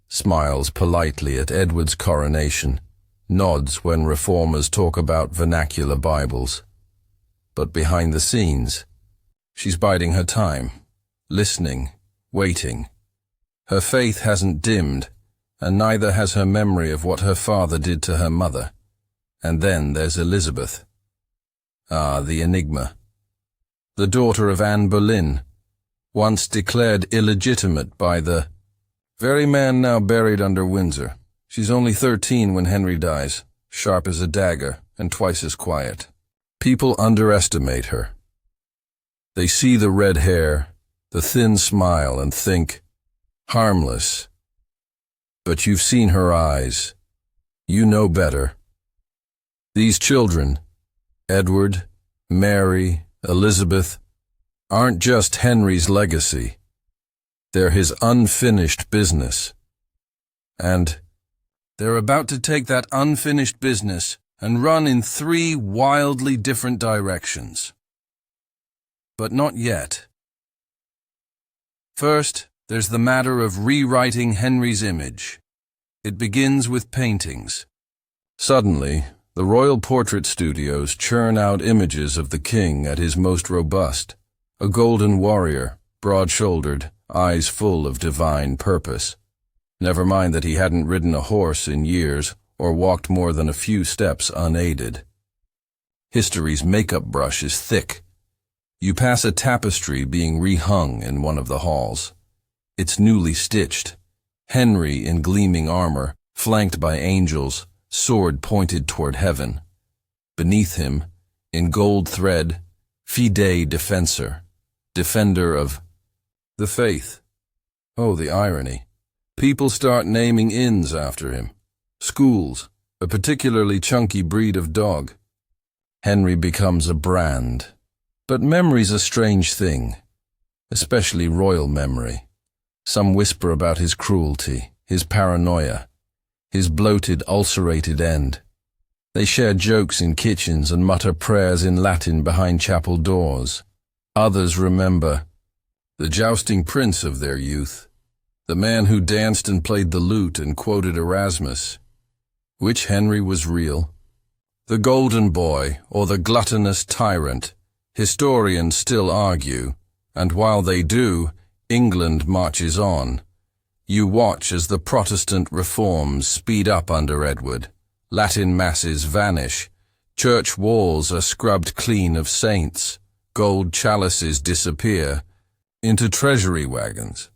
smiles politely at Edward's coronation, nods when reformers talk about vernacular Bibles. But behind the scenes, she's biding her time, listening, waiting. Her faith hasn't dimmed, and neither has her memory of what her father did to her mother. And then there's Elizabeth. Ah, the enigma. The daughter of Anne Boleyn, once declared illegitimate by the very man now buried under Windsor. She's only 13 when Henry dies, sharp as a dagger and twice as quiet. People underestimate her. They see the red hair, the thin smile, and think, harmless. But you've seen her eyes. You know better. These children, Edward, Mary, Elizabeth, aren't just Henry's legacy. They're his unfinished business. And they're about to take that unfinished business and run in 3 wildly different directions. But not yet. First, there's the matter of rewriting Henry's image. It begins with paintings. Suddenly, the royal portrait studios churn out images of the king at his most robust, a golden warrior, broad-shouldered, eyes full of divine purpose. Never mind that he hadn't ridden a horse in years or walked more than a few steps unaided. History's makeup brush is thick. You pass a tapestry being rehung in one of the halls. It's newly stitched. Henry in gleaming armor, flanked by angels, sword pointed toward heaven. Beneath him, in gold thread, Fidei Defensor, defender of the faith. Oh, the irony. People start naming inns after him. Schools, a particularly chunky breed of dog. Henry becomes a brand. But memory's a strange thing, especially royal memory. Some whisper about his cruelty, his paranoia, his bloated, ulcerated end. They share jokes in kitchens and mutter prayers in Latin behind chapel doors. Others remember the jousting prince of their youth, the man who danced and played the lute and quoted Erasmus. Which Henry was real? The golden boy or the gluttonous tyrant, Historians still argue, and while they do, England marches on. You watch as the Protestant reforms speed up under Edward. Latin masses vanish. Church walls are scrubbed clean of saints. Gold chalices disappear into treasury wagons.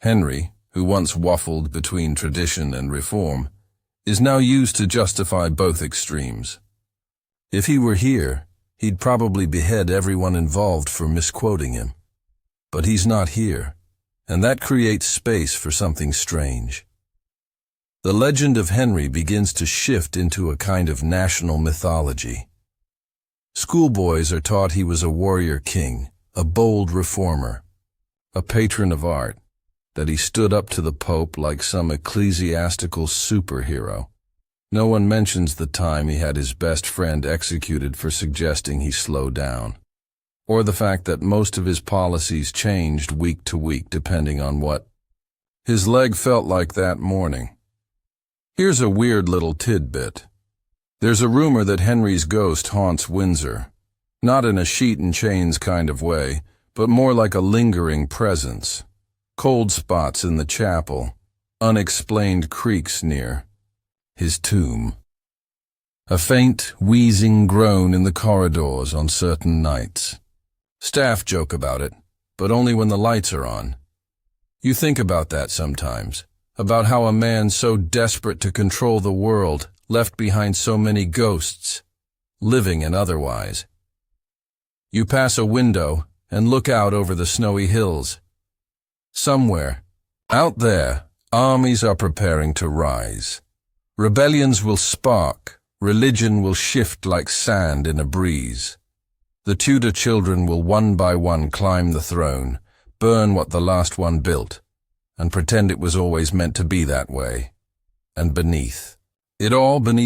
Henry, who once waffled between tradition and reform, is now used to justify both extremes. If he were here, he'd probably behead everyone involved for misquoting him. But he's not here, and that creates space for something strange. The legend of Henry begins to shift into a kind of national mythology. Schoolboys are taught he was a warrior king, a bold reformer, a patron of art, that he stood up to the Pope like some ecclesiastical superhero. No one mentions the time he had his best friend executed for suggesting he slow down, or the fact that most of his policies changed week to week depending on what his leg felt like that morning. Here's a weird little tidbit. There's a rumor that Henry's ghost haunts Windsor, not in a sheet and chains kind of way, but more like a lingering presence. Cold spots in the chapel, unexplained creaks near his tomb. A faint, wheezing groan in the corridors on certain nights. Staff joke about it, but only when the lights are on. You think about that sometimes, about how a man so desperate to control the world left behind so many ghosts, living and otherwise. You pass a window and look out over the snowy hills. Somewhere, out there, armies are preparing to rise. Rebellions will spark, religion will shift like sand in a breeze. The Tudor children will one by one climb the throne, burn what the last one built, and pretend it was always meant to be that way. And beneath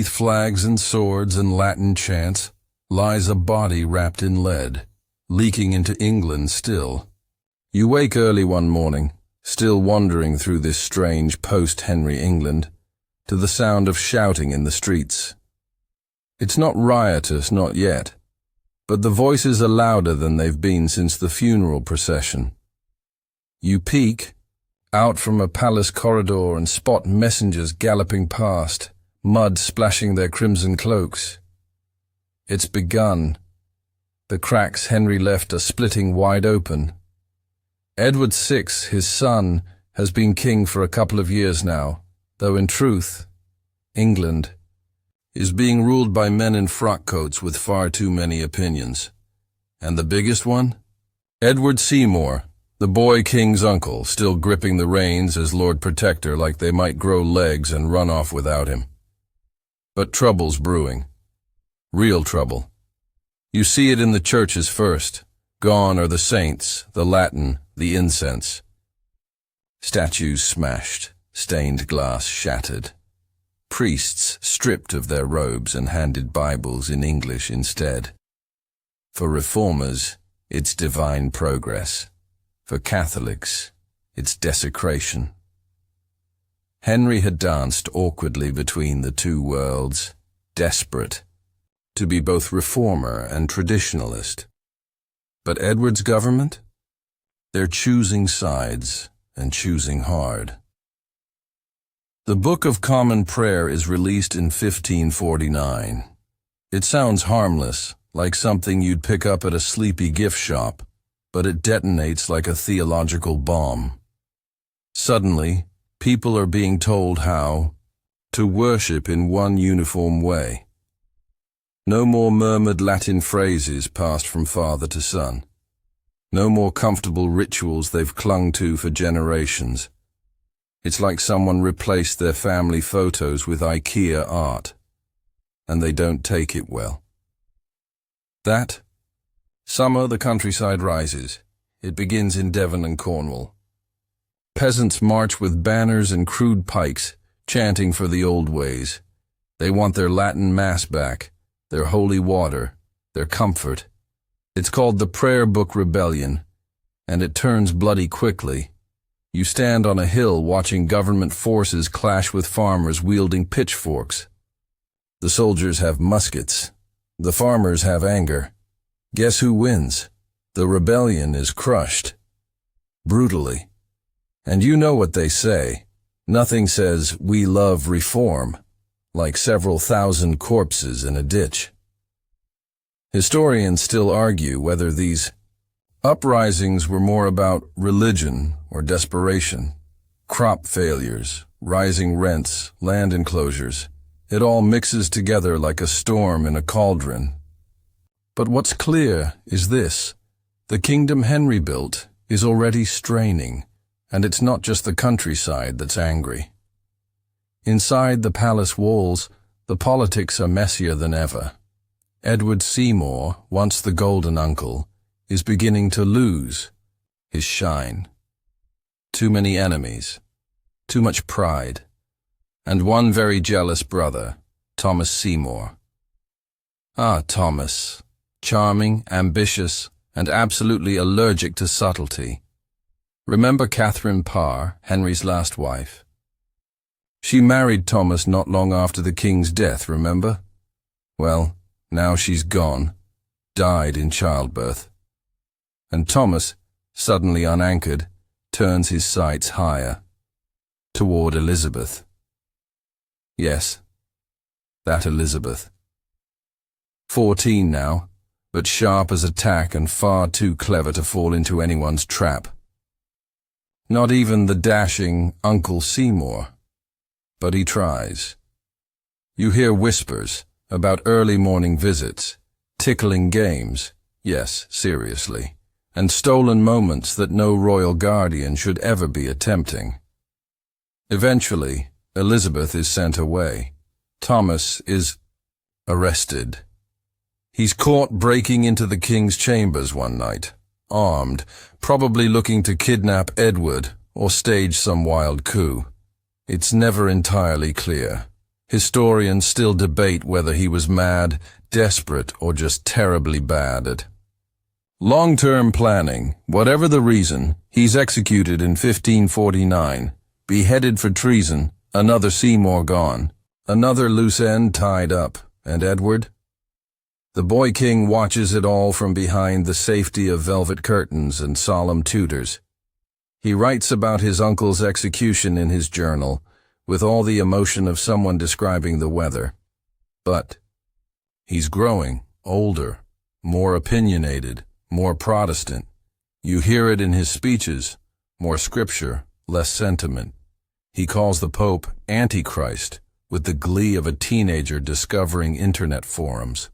flags and swords and Latin chants, lies a body wrapped in lead, leaking into England still. You wake early one morning, still wandering through this strange post-Henry England, to the sound of shouting in the streets. It's not riotous, not yet, but the voices are louder than they've been since the funeral procession. You peek out from a palace corridor and spot messengers galloping past, mud splashing their crimson cloaks. It's begun. The cracks Henry left are splitting wide open. Edward VI, his son, has been king for a couple of years now, though in truth, England is being ruled by men in frock coats with far too many opinions. And the biggest one? Edward Seymour, the boy king's uncle, still gripping the reins as Lord Protector like they might grow legs and run off without him. But trouble's brewing. Real trouble. You see it in the churches first. Gone are the saints, the Latin, the incense. Statues smashed, stained glass shattered. Priests stripped of their robes and handed Bibles in English instead. For reformers, it's divine progress. For Catholics, it's desecration. Henry had danced awkwardly between the two worlds, desperate to be both reformer and traditionalist. But Edward's government? They're choosing sides, and choosing hard. The Book of Common Prayer is released in 1549. It sounds harmless, like something you'd pick up at a sleepy gift shop, but it detonates like a theological bomb. Suddenly, people are being told how to worship in one uniform way. No more murmured Latin phrases passed from father to son. No more comfortable rituals they've clung to for generations. It's like someone replaced their family photos with IKEA art, and they don't take it well. Summer, the countryside rises. It begins in Devon and Cornwall. Peasants march with banners and crude pikes, chanting for the old ways. They want their Latin mass back, their holy water, their comfort. It's called the Prayer Book Rebellion, and it turns bloody quickly. You stand on a hill watching government forces clash with farmers wielding pitchforks. The soldiers have muskets. The farmers have anger. Guess who wins? The rebellion is crushed. Brutally. And you know what they say. Nothing says, "We love reform," like several thousand corpses in a ditch. Historians still argue whether these uprisings were more about religion or desperation. Crop failures, rising rents, land enclosures. It all mixes together like a storm in a cauldron. But what's clear is this: the kingdom Henry built is already straining, and it's not just the countryside that's angry. Inside the palace walls, the politics are messier than ever. Edward Seymour, once the golden uncle, is beginning to lose his shine. Too many enemies, too much pride, and one very jealous brother, Thomas Seymour. Ah, Thomas, charming, ambitious, and absolutely allergic to subtlety. Remember Catherine Parr, Henry's last wife? She married Thomas not long after the king's death, remember? Well, now she's gone, died in childbirth. And Thomas, suddenly unanchored, turns his sights higher, toward Elizabeth. Yes, that Elizabeth. 14 now, but sharp as a tack and far too clever to fall into anyone's trap. Not even the dashing Uncle Seymour. But he tries. You hear whispers about early morning visits, tickling games, yes, seriously, and stolen moments that no royal guardian should ever be attempting. Eventually, Elizabeth is sent away. Thomas is arrested. He's caught breaking into the king's chambers one night, armed, probably looking to kidnap Edward or stage some wild coup. It's never entirely clear. Historians still debate whether he was mad, desperate, or just terribly bad at long-term planning. Whatever the reason, he's executed in 1549, beheaded for treason, another Seymour gone, another loose end tied up, and Edward? The boy king watches it all from behind the safety of velvet curtains and solemn tutors. He writes about his uncle's execution in his journal, with all the emotion of someone describing the weather. But he's growing, older, more opinionated, more Protestant. You hear it in his speeches, more scripture, less sentiment. He calls the Pope Antichrist, with the glee of a teenager discovering internet forums.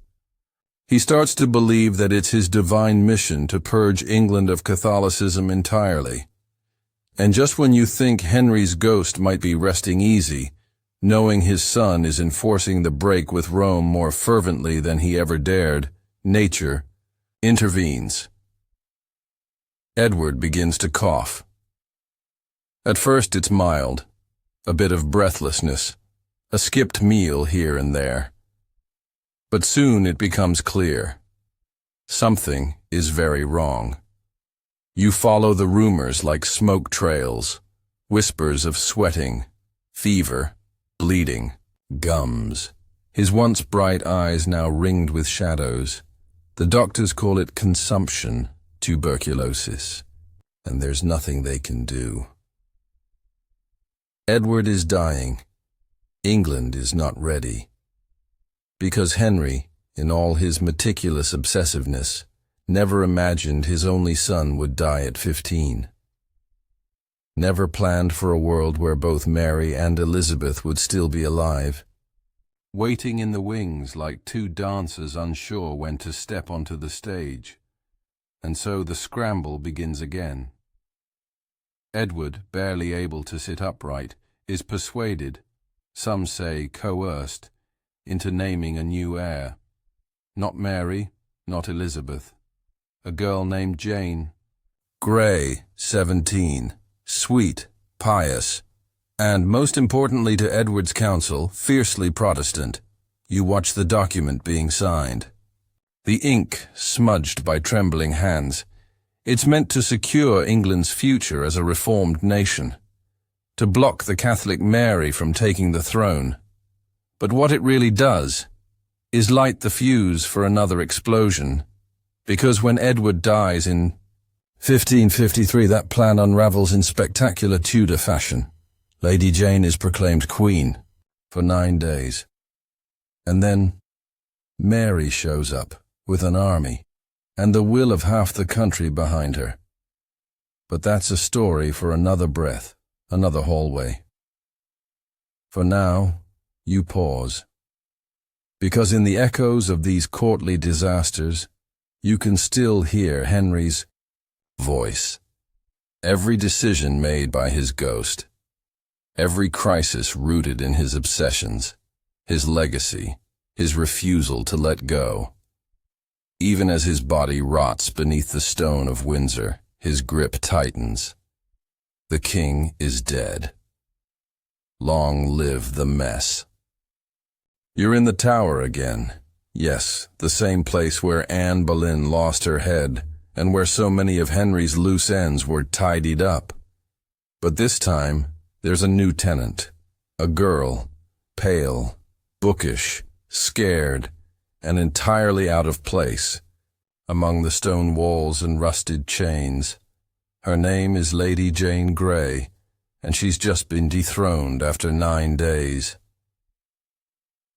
He starts to believe that it's his divine mission to purge England of Catholicism entirely. And just when you think Henry's ghost might be resting easy, knowing his son is enforcing the break with Rome more fervently than he ever dared, nature intervenes. Edward begins to cough. At first it's mild, a bit of breathlessness, a skipped meal here and there. But soon it becomes clear. Something is very wrong. You follow the rumors like smoke trails, whispers of sweating, fever, bleeding, gums. His once bright eyes now ringed with shadows. The doctors call it consumption, tuberculosis, and there's nothing they can do. Edward is dying. England is not ready. Because Henry, in all his meticulous obsessiveness, never imagined his only son would die at 15. Never planned for a world where both Mary and Elizabeth would still be alive, waiting in the wings like two dancers unsure when to step onto the stage. And so the scramble begins again. Edward, barely able to sit upright, is persuaded, some say coerced, into naming a new heir. Not Mary, not Elizabeth. A girl named Jane. Grey, 17, sweet, pious, and most importantly to Edward's counsel, fiercely Protestant. You watch the document being signed. The ink smudged by trembling hands. It's meant to secure England's future as a reformed nation, to block the Catholic Mary from taking the throne. But what it really does is light the fuse for another explosion. Because when Edward dies in 1553, that plan unravels in spectacular Tudor fashion. Lady Jane is proclaimed queen for 9 days. And then Mary shows up with an army and the will of half the country behind her. But that's a story for another breath, another hallway. For now, you pause. Because in the echoes of these courtly disasters, you can still hear Henry's voice. Every decision made by his ghost. Every crisis rooted in his obsessions, his legacy, his refusal to let go. Even as his body rots beneath the stone of Windsor, his grip tightens. The king is dead. Long live the mess. You're in the Tower again. Yes, the same place where Anne Boleyn lost her head and where so many of Henry's loose ends were tidied up. But this time, there's a new tenant. A girl, pale, bookish, scared, and entirely out of place among the stone walls and rusted chains. Her name is Lady Jane Grey, and she's just been dethroned after 9 days.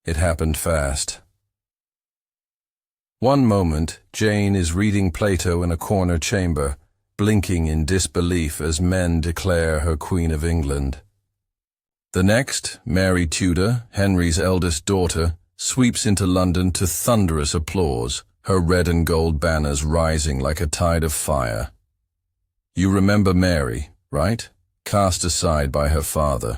It happened fast. One moment, Jane is reading Plato in a corner chamber, blinking in disbelief as men declare her Queen of England. The next, Mary Tudor, Henry's eldest daughter, sweeps into London to thunderous applause, her red and gold banners rising like a tide of fire. You remember Mary, right? Cast aside by her father,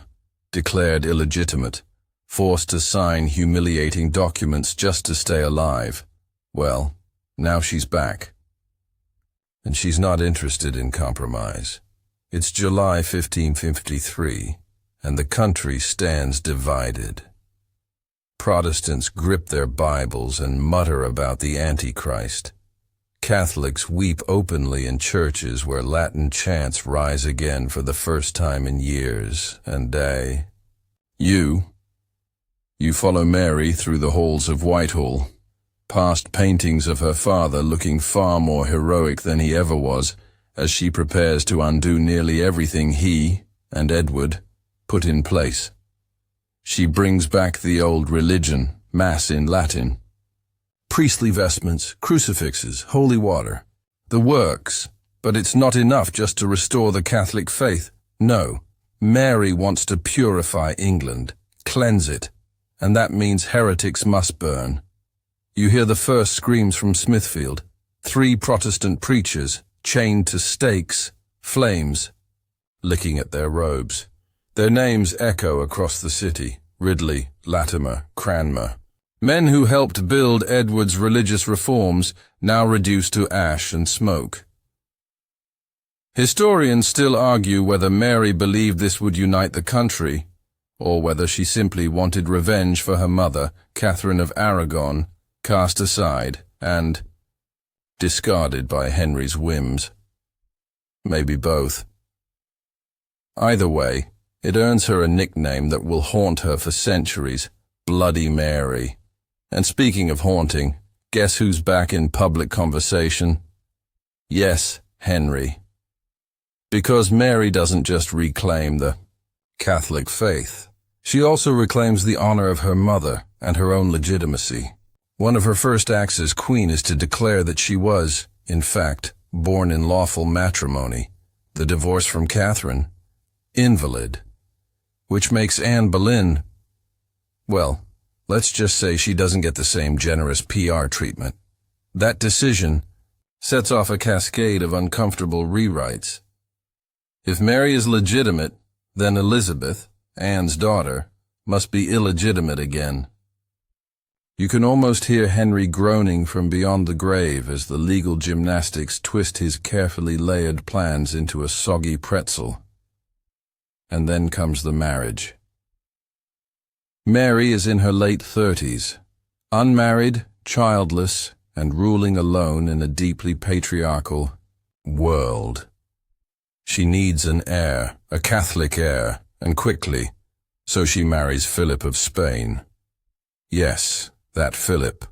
declared illegitimate, forced to sign humiliating documents just to stay alive. Well, now she's back. And she's not interested in compromise. It's July 1553, and the country stands divided. Protestants grip their Bibles and mutter about the Antichrist. Catholics weep openly in churches where Latin chants rise again for the first time in years, and you follow Mary through the halls of Whitehall, past paintings of her father looking far more heroic than he ever was, as she prepares to undo nearly everything he and Edward put in place. She brings back the old religion, Mass in Latin. Priestly vestments, crucifixes, holy water. The works, but it's not enough just to restore the Catholic faith. No, Mary wants to purify England, cleanse it, and that means heretics must burn. You hear the first screams from Smithfield. 3 Protestant preachers, chained to stakes, flames, licking at their robes. Their names echo across the city: Ridley, Latimer, Cranmer. Men who helped build Edward's religious reforms, now reduced to ash and smoke. Historians still argue whether Mary believed this would unite the country, or whether she simply wanted revenge for her mother, Catherine of Aragon, cast aside and discarded by Henry's whims. Maybe both. Either way, it earns her a nickname that will haunt her for centuries: Bloody Mary. And speaking of haunting, guess who's back in public conversation? Yes, Henry. Because Mary doesn't just reclaim the Catholic faith. She also reclaims the honor of her mother and her own legitimacy. One of her first acts as queen is to declare that she was, in fact, born in lawful matrimony, the divorce from Catherine, invalid, which makes Anne Boleyn, well, let's just say she doesn't get the same generous PR treatment. That decision sets off a cascade of uncomfortable rewrites. If Mary is legitimate, then Elizabeth, Anne's daughter, must be illegitimate again. You can almost hear Henry groaning from beyond the grave as the legal gymnastics twist his carefully layered plans into a soggy pretzel. And then comes the marriage. Mary is in her late 30s, unmarried, childless, and ruling alone in a deeply patriarchal world. She needs an heir, a Catholic heir, and quickly, so she marries Philip of Spain. Yes, that Philip,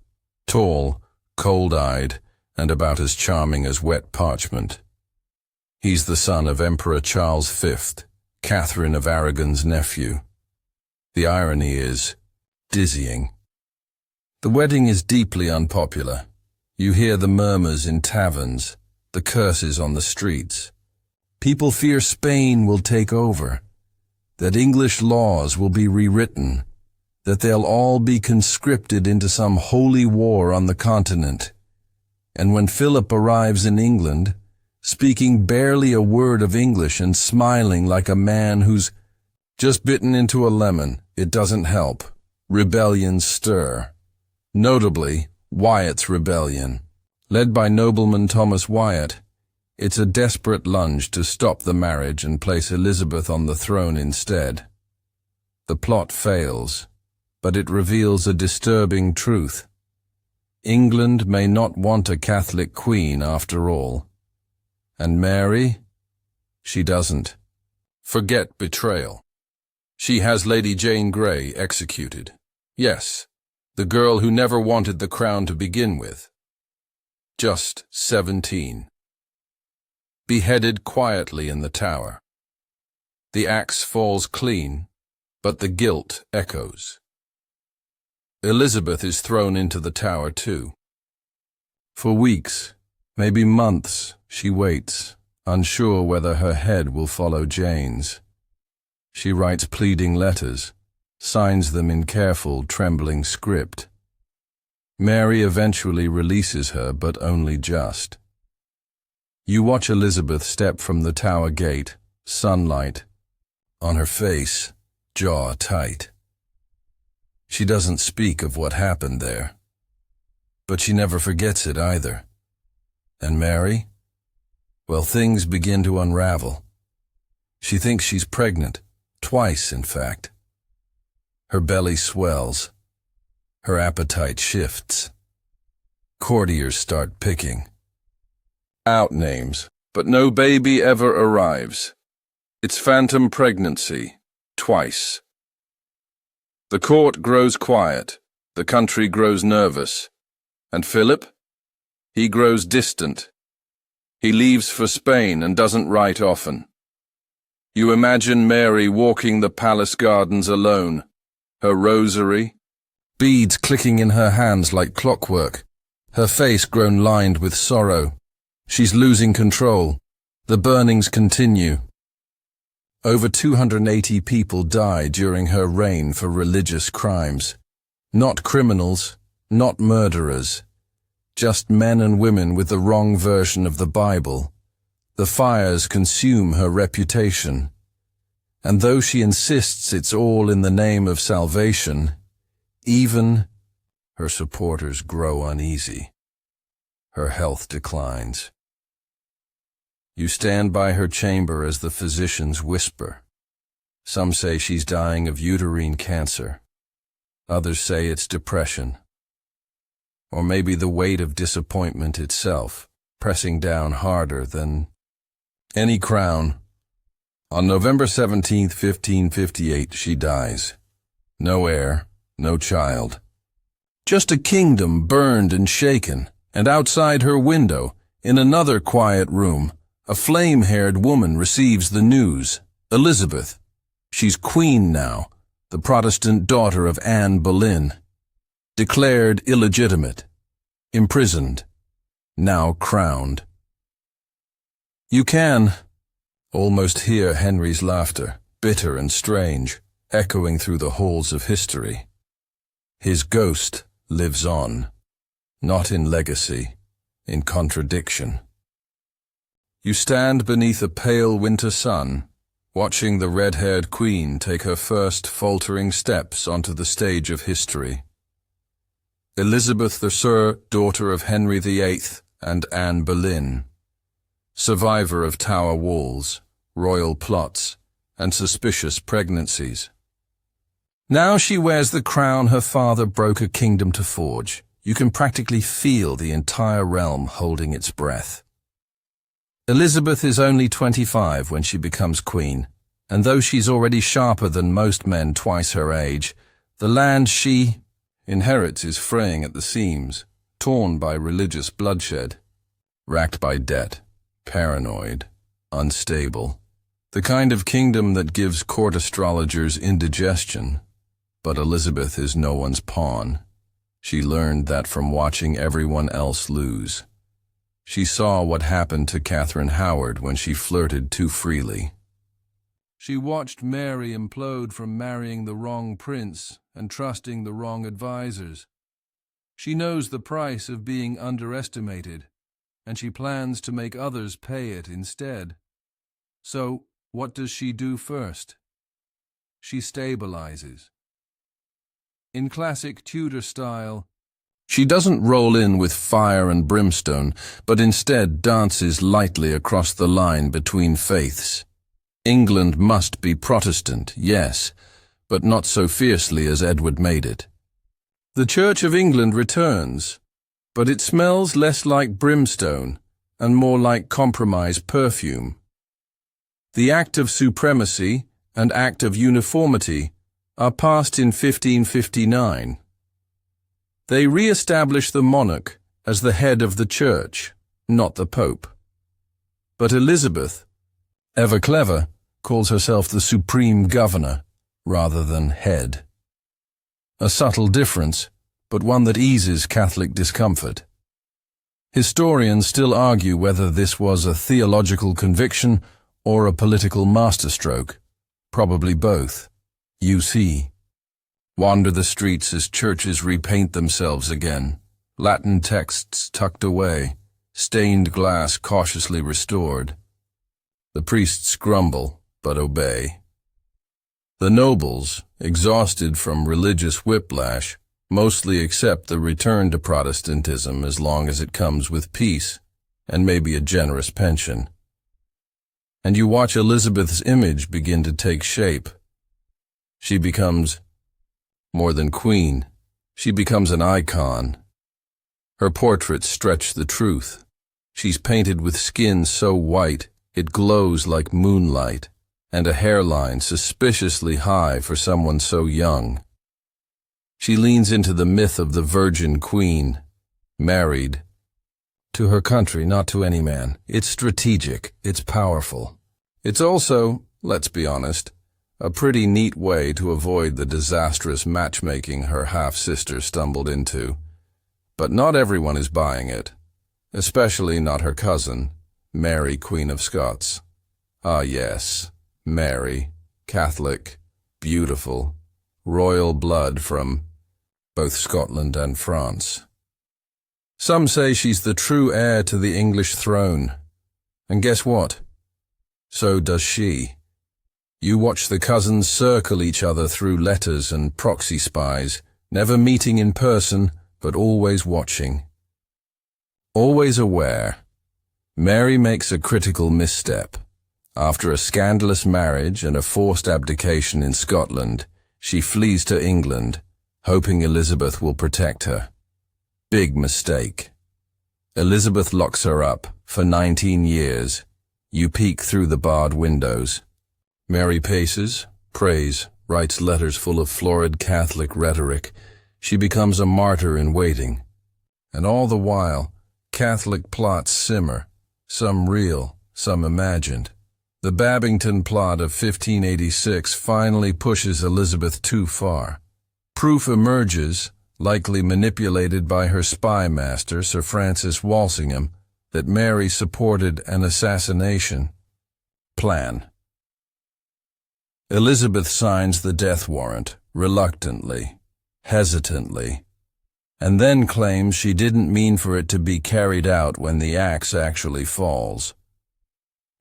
tall, cold-eyed, and about as charming as wet parchment. He's the son of Emperor Charles V, Catherine of Aragon's nephew. The irony is dizzying. The wedding is deeply unpopular. You hear the murmurs in taverns, the curses on the streets. People fear Spain will take over, that English laws will be rewritten, that they'll all be conscripted into some holy war on the continent. And when Philip arrives in England, speaking barely a word of English and smiling like a man who's just bitten into a lemon, it doesn't help. Rebellions stir. Notably, Wyatt's rebellion. Led by nobleman Thomas Wyatt, it's a desperate lunge to stop the marriage and place Elizabeth on the throne instead. The plot fails, but it reveals a disturbing truth. England may not want a Catholic queen after all. And Mary? She doesn't. Forget betrayal. She has Lady Jane Grey executed. Yes, the girl who never wanted the crown to begin with. Just 17. Beheaded quietly in the Tower. The axe falls clean, but the guilt echoes. Elizabeth is thrown into the Tower too. For weeks, maybe months, she waits, unsure whether her head will follow Jane's. She writes pleading letters, signs them in careful, trembling script. Mary eventually releases her, but only just. You watch Elizabeth step from the Tower gate, sunlight, on her face, jaw tight. She doesn't speak of what happened there, but she never forgets it either. And Mary? Well, things begin to unravel. She thinks she's pregnant, twice in fact. Her belly swells. Her appetite shifts. Courtiers start picking. Out names, but no baby ever arrives. It's phantom pregnancy, twice. The court grows quiet, the country grows nervous. And Philip? He grows distant. He leaves for Spain and doesn't write often. You imagine Mary walking the palace gardens alone, her rosary, beads clicking in her hands like clockwork, her face grown lined with sorrow. She's losing control. The burnings continue. Over 280 people die during her reign for religious crimes. Not criminals, not murderers. Just men and women with the wrong version of the Bible. The fires consume her reputation. And though she insists it's all in the name of salvation, even her supporters grow uneasy. Her health declines. You stand by her chamber as the physicians whisper. Some say she's dying of uterine cancer. Others say it's depression. Or maybe the weight of disappointment itself, pressing down harder than any crown. On November 17, 1558, she dies. No heir, no child. Just a kingdom burned and shaken, and outside her window, in another quiet room, a flame-haired woman receives the news. Elizabeth. She's queen now, the Protestant daughter of Anne Boleyn. Declared illegitimate. Imprisoned. Now crowned. You can almost hear Henry's laughter, bitter and strange, echoing through the halls of history. His ghost lives on, not in legacy, in contradiction. You stand beneath a pale winter sun, watching the red-haired queen take her first faltering steps onto the stage of history. Elizabeth III, daughter of Henry VIII and Anne Boleyn, survivor of Tower walls, royal plots, and suspicious pregnancies. Now she wears the crown her father broke a kingdom to forge. You can practically feel the entire realm holding its breath. Elizabeth is only 25 when she becomes queen, and though she's already sharper than most men twice her age, the land she inherits is fraying at the seams, torn by religious bloodshed. racked by debt, paranoid, unstable. The kind of kingdom that gives court astrologers indigestion. But Elizabeth is no one's pawn. She learned that from watching everyone else lose. She saw what happened to Catherine Howard when she flirted too freely. She watched Mary implode from marrying the wrong prince and trusting the wrong advisors. She knows the price of being underestimated, and she plans to make others pay it instead. So, what does she do first? She stabilizes. In classic Tudor style, she doesn't roll in with fire and brimstone, but instead dances lightly across the line between faiths. England must be Protestant, yes, but not so fiercely as Edward made it. The Church of England returns, but it smells less like brimstone and more like compromise perfume. The Act of Supremacy and Act of Uniformity are passed in 1559. They re-establish the monarch as the head of the church, not the Pope. But Elizabeth, ever clever, calls herself the supreme governor rather than head. A subtle difference, but one that eases Catholic discomfort. Historians still argue whether this was a theological conviction or a political masterstroke. Probably both. You see. Wander the streets as churches repaint themselves again, Latin texts tucked away, stained glass cautiously restored. The priests grumble, but obey. The nobles, exhausted from religious whiplash, mostly accept the return to Protestantism as long as it comes with peace and maybe a generous pension. And you watch Elizabeth's image begin to take shape. She becomes more than queen. She becomes an icon. Her portraits stretch the truth. She's painted with skin so white it glows like moonlight, and a hairline suspiciously high for someone so young. She leans into the myth of the Virgin Queen, married to her country, not to any man. It's strategic, it's powerful. It's also, let's be honest, a pretty neat way to avoid the disastrous matchmaking her half-sister stumbled into. But not everyone is buying it, especially not her cousin, Mary, Queen of Scots. Ah yes, Mary, Catholic, beautiful, royal blood from both Scotland and France. Some say she's the true heir to the English throne. And guess what? So does she. You watch the cousins circle each other through letters and proxy spies, never meeting in person, but always watching. Always aware. Mary makes a critical misstep. After a scandalous marriage and a forced abdication in Scotland, she flees to England, hoping Elizabeth will protect her. Big mistake. Elizabeth locks her up for 19 years. You peek through the barred windows. Mary paces, prays, writes letters full of florid Catholic rhetoric. She becomes a martyr in waiting. And all the while, Catholic plots simmer, some real, some imagined. The Babington plot of 1586 finally pushes Elizabeth too far. Proof emerges, likely manipulated by her spy master, Sir Francis Walsingham, that Mary supported an assassination plan. Elizabeth signs the death warrant, reluctantly, hesitantly, and then claims she didn't mean for it to be carried out when the axe actually falls.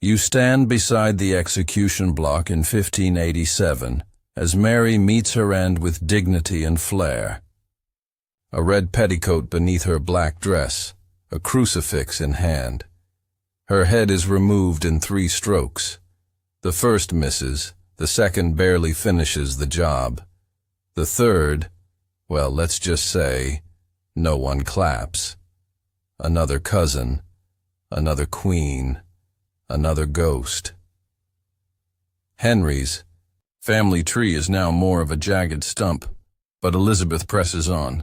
You stand beside the execution block in 1587 as Mary meets her end with dignity and flair. A red petticoat beneath her black dress, a crucifix in hand. Her head is removed in 3 strokes. The first misses, the second barely finishes the job. The third, well, let's just say, no one claps. Another cousin, another queen, another ghost. Henry's family tree is now more of a jagged stump, but Elizabeth presses on.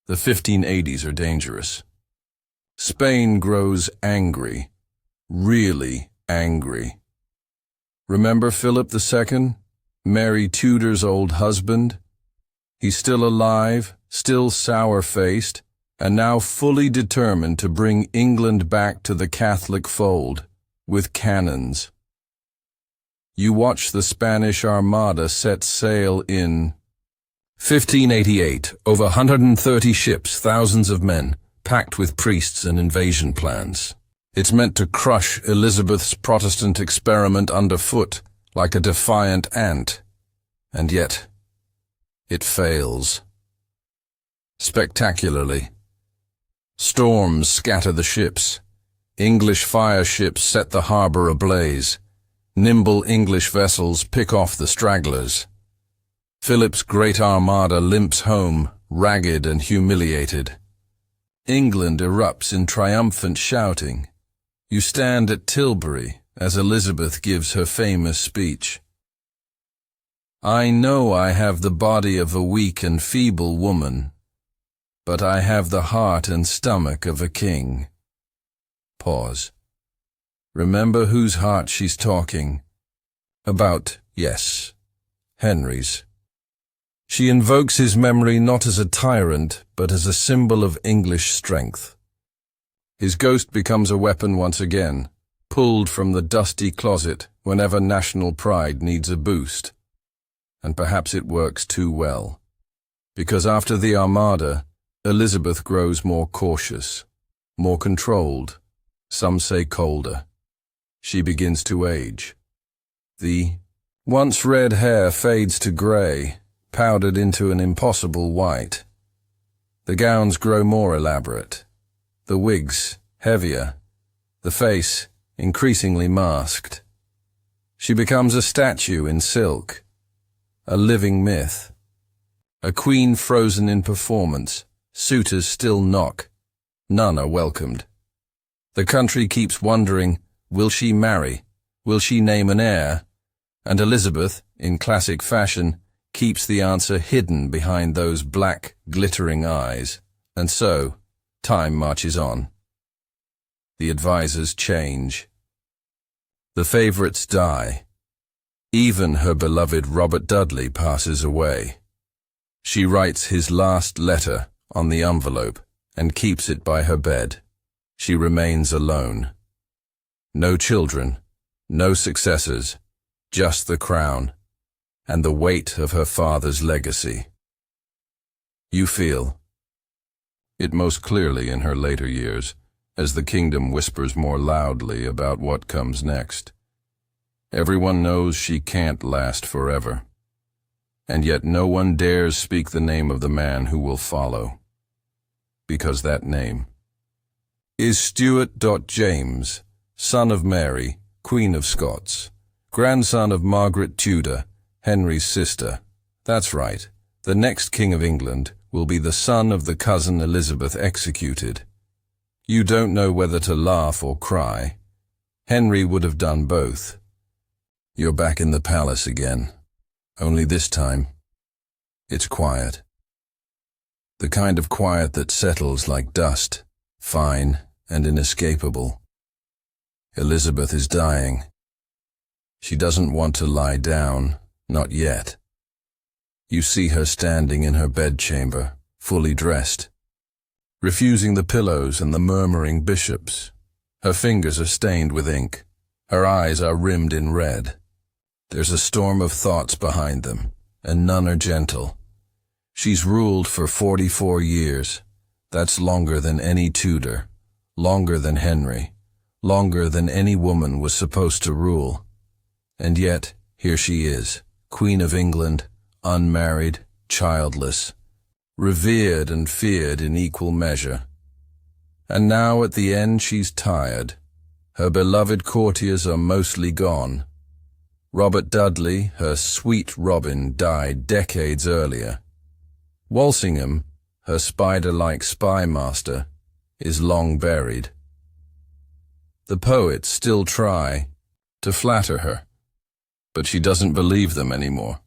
The 1580s are dangerous. Spain grows angry, really angry. Remember Philip II, Mary Tudor's old husband? He's still alive, still sour-faced, and now fully determined to bring England back to the Catholic fold, with cannons. You watch the Spanish Armada set sail in 1588, over 130 ships, thousands of men, packed with priests and invasion plans. It's meant to crush Elizabeth's Protestant experiment underfoot, like a defiant ant. And yet, it fails. Spectacularly. Storms scatter the ships. English fire ships set the harbor ablaze. Nimble English vessels pick off the stragglers. Philip's great armada limps home, ragged and humiliated. England erupts in triumphant shouting. You stand at Tilbury as Elizabeth gives her famous speech. I know I have the body of a weak and feeble woman, but I have the heart and stomach of a king. Pause. Remember whose heart she's talking about. Yes, Henry's. She invokes his memory not as a tyrant, but as a symbol of English strength. His ghost becomes a weapon once again, pulled from the dusty closet whenever national pride needs a boost. And perhaps it works too well. Because after the Armada, Elizabeth grows more cautious, more controlled, some say colder. She begins to age. The once red hair fades to grey, powdered into an impossible white. The gowns grow more elaborate, the wigs heavier, the face increasingly masked. She becomes a statue in silk, a living myth. A queen frozen in performance, suitors still knock, none are welcomed. The country keeps wondering, will she marry? Will she name an heir? And Elizabeth, in classic fashion, keeps the answer hidden behind those black, glittering eyes. And so, time marches on. The advisors change. The favorites die. Even her beloved Robert Dudley passes away. She writes his last letter on the envelope and keeps it by her bed. She remains alone. No children, no successors, just the crown, and the weight of her father's legacy. You feel it most clearly in her later years, as the kingdom whispers more loudly about what comes next. Everyone knows she can't last forever, and yet no one dares speak the name of the man who will follow, because that name is Stuart James, son of Mary, Queen of Scots, grandson of Margaret Tudor, Henry's sister. That's right, the next King of England will be the son of the cousin Elizabeth executed. You don't know whether to laugh or cry. Henry would have done both. You're back in the palace again, only this time, it's quiet. The kind of quiet that settles like dust, fine and inescapable. Elizabeth is dying. She doesn't want to lie down, not yet. You see her standing in her bedchamber, fully dressed, refusing the pillows and the murmuring bishops. Her fingers are stained with ink. Her eyes are rimmed in red. There's a storm of thoughts behind them, and none are gentle. She's ruled for 44 years. That's longer than any Tudor, longer than Henry, longer than any woman was supposed to rule. And yet, here she is, Queen of England, unmarried, childless, revered and feared in equal measure. And now at the end she's tired. Her beloved courtiers are mostly gone. Robert Dudley, her sweet Robin, died decades earlier. Walsingham, her spider-like spy master, is long buried. The poets still try to flatter her, but she doesn't believe them anymore.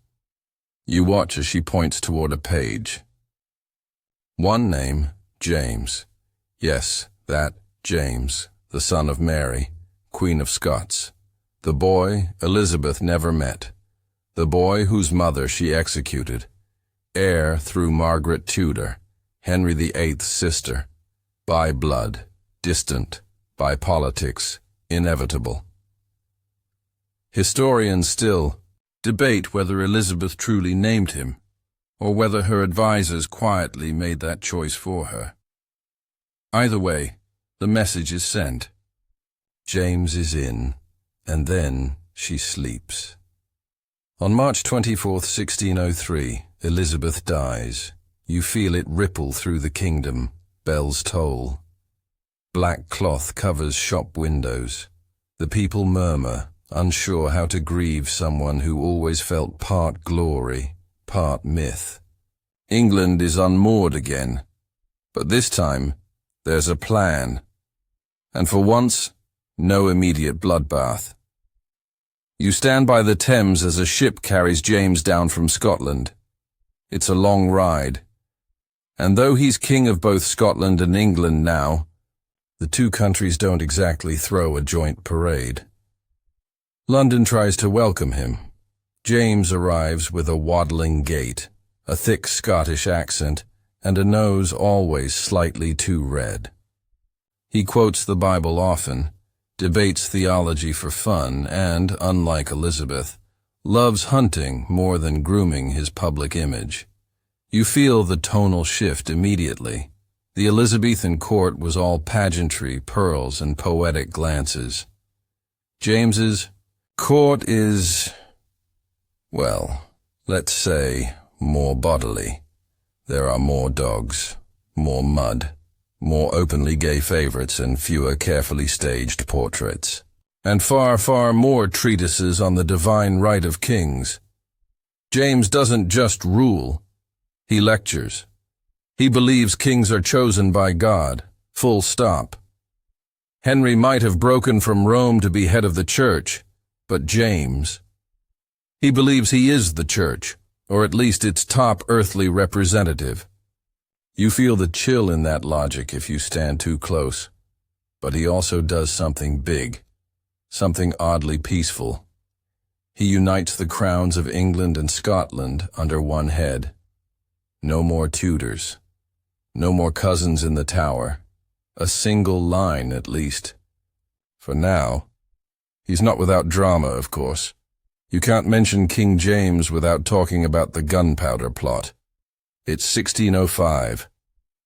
You watch as she points toward a page. One name, James. Yes, That James, the son of Mary, Queen of Scots. The boy Elizabeth never met. The boy whose mother she executed. Heir through Margaret Tudor, Henry VIII's sister. By blood, distant, by politics, inevitable. Historians still debate whether Elizabeth truly named him, or whether her advisers quietly made that choice for her. Either way, the message is sent. James is in, and then she sleeps. On March 24, 1603, Elizabeth dies. You feel it ripple through the kingdom, bells toll. Black cloth covers shop windows. The people murmur, unsure how to grieve someone who always felt part glory, part myth. England is unmoored again, but this time there's a plan. And for once, no immediate bloodbath. You stand by the Thames as a ship carries James down from Scotland. It's a long ride. And though he's king of both Scotland and England now, the two countries don't exactly throw a joint parade. London tries to welcome him. James arrives with a waddling gait, a thick Scottish accent, and a nose always slightly too red. He quotes the Bible often, debates theology for fun, and, unlike Elizabeth, loves hunting more than grooming his public image. You feel the tonal shift immediately. The Elizabethan court was all pageantry, pearls, and poetic glances. James's court is, well, let's say, more bodily. There are more dogs, more mud, more openly gay favorites and fewer carefully staged portraits. And far, far more treatises on the divine right of kings. James doesn't just rule, he lectures. He believes kings are chosen by God, full stop. Henry might have broken from Rome to be head of the church, but James, he believes he is the church, or at least its top earthly representative. You feel the chill in that logic if you stand too close. But he also does something big, something oddly peaceful. He unites the crowns of England and Scotland under one head. No more Tudors. No more cousins in the Tower. A single line, at least. For now. He's not without drama, of course. You can't mention King James without talking about the gunpowder plot. It's 1605.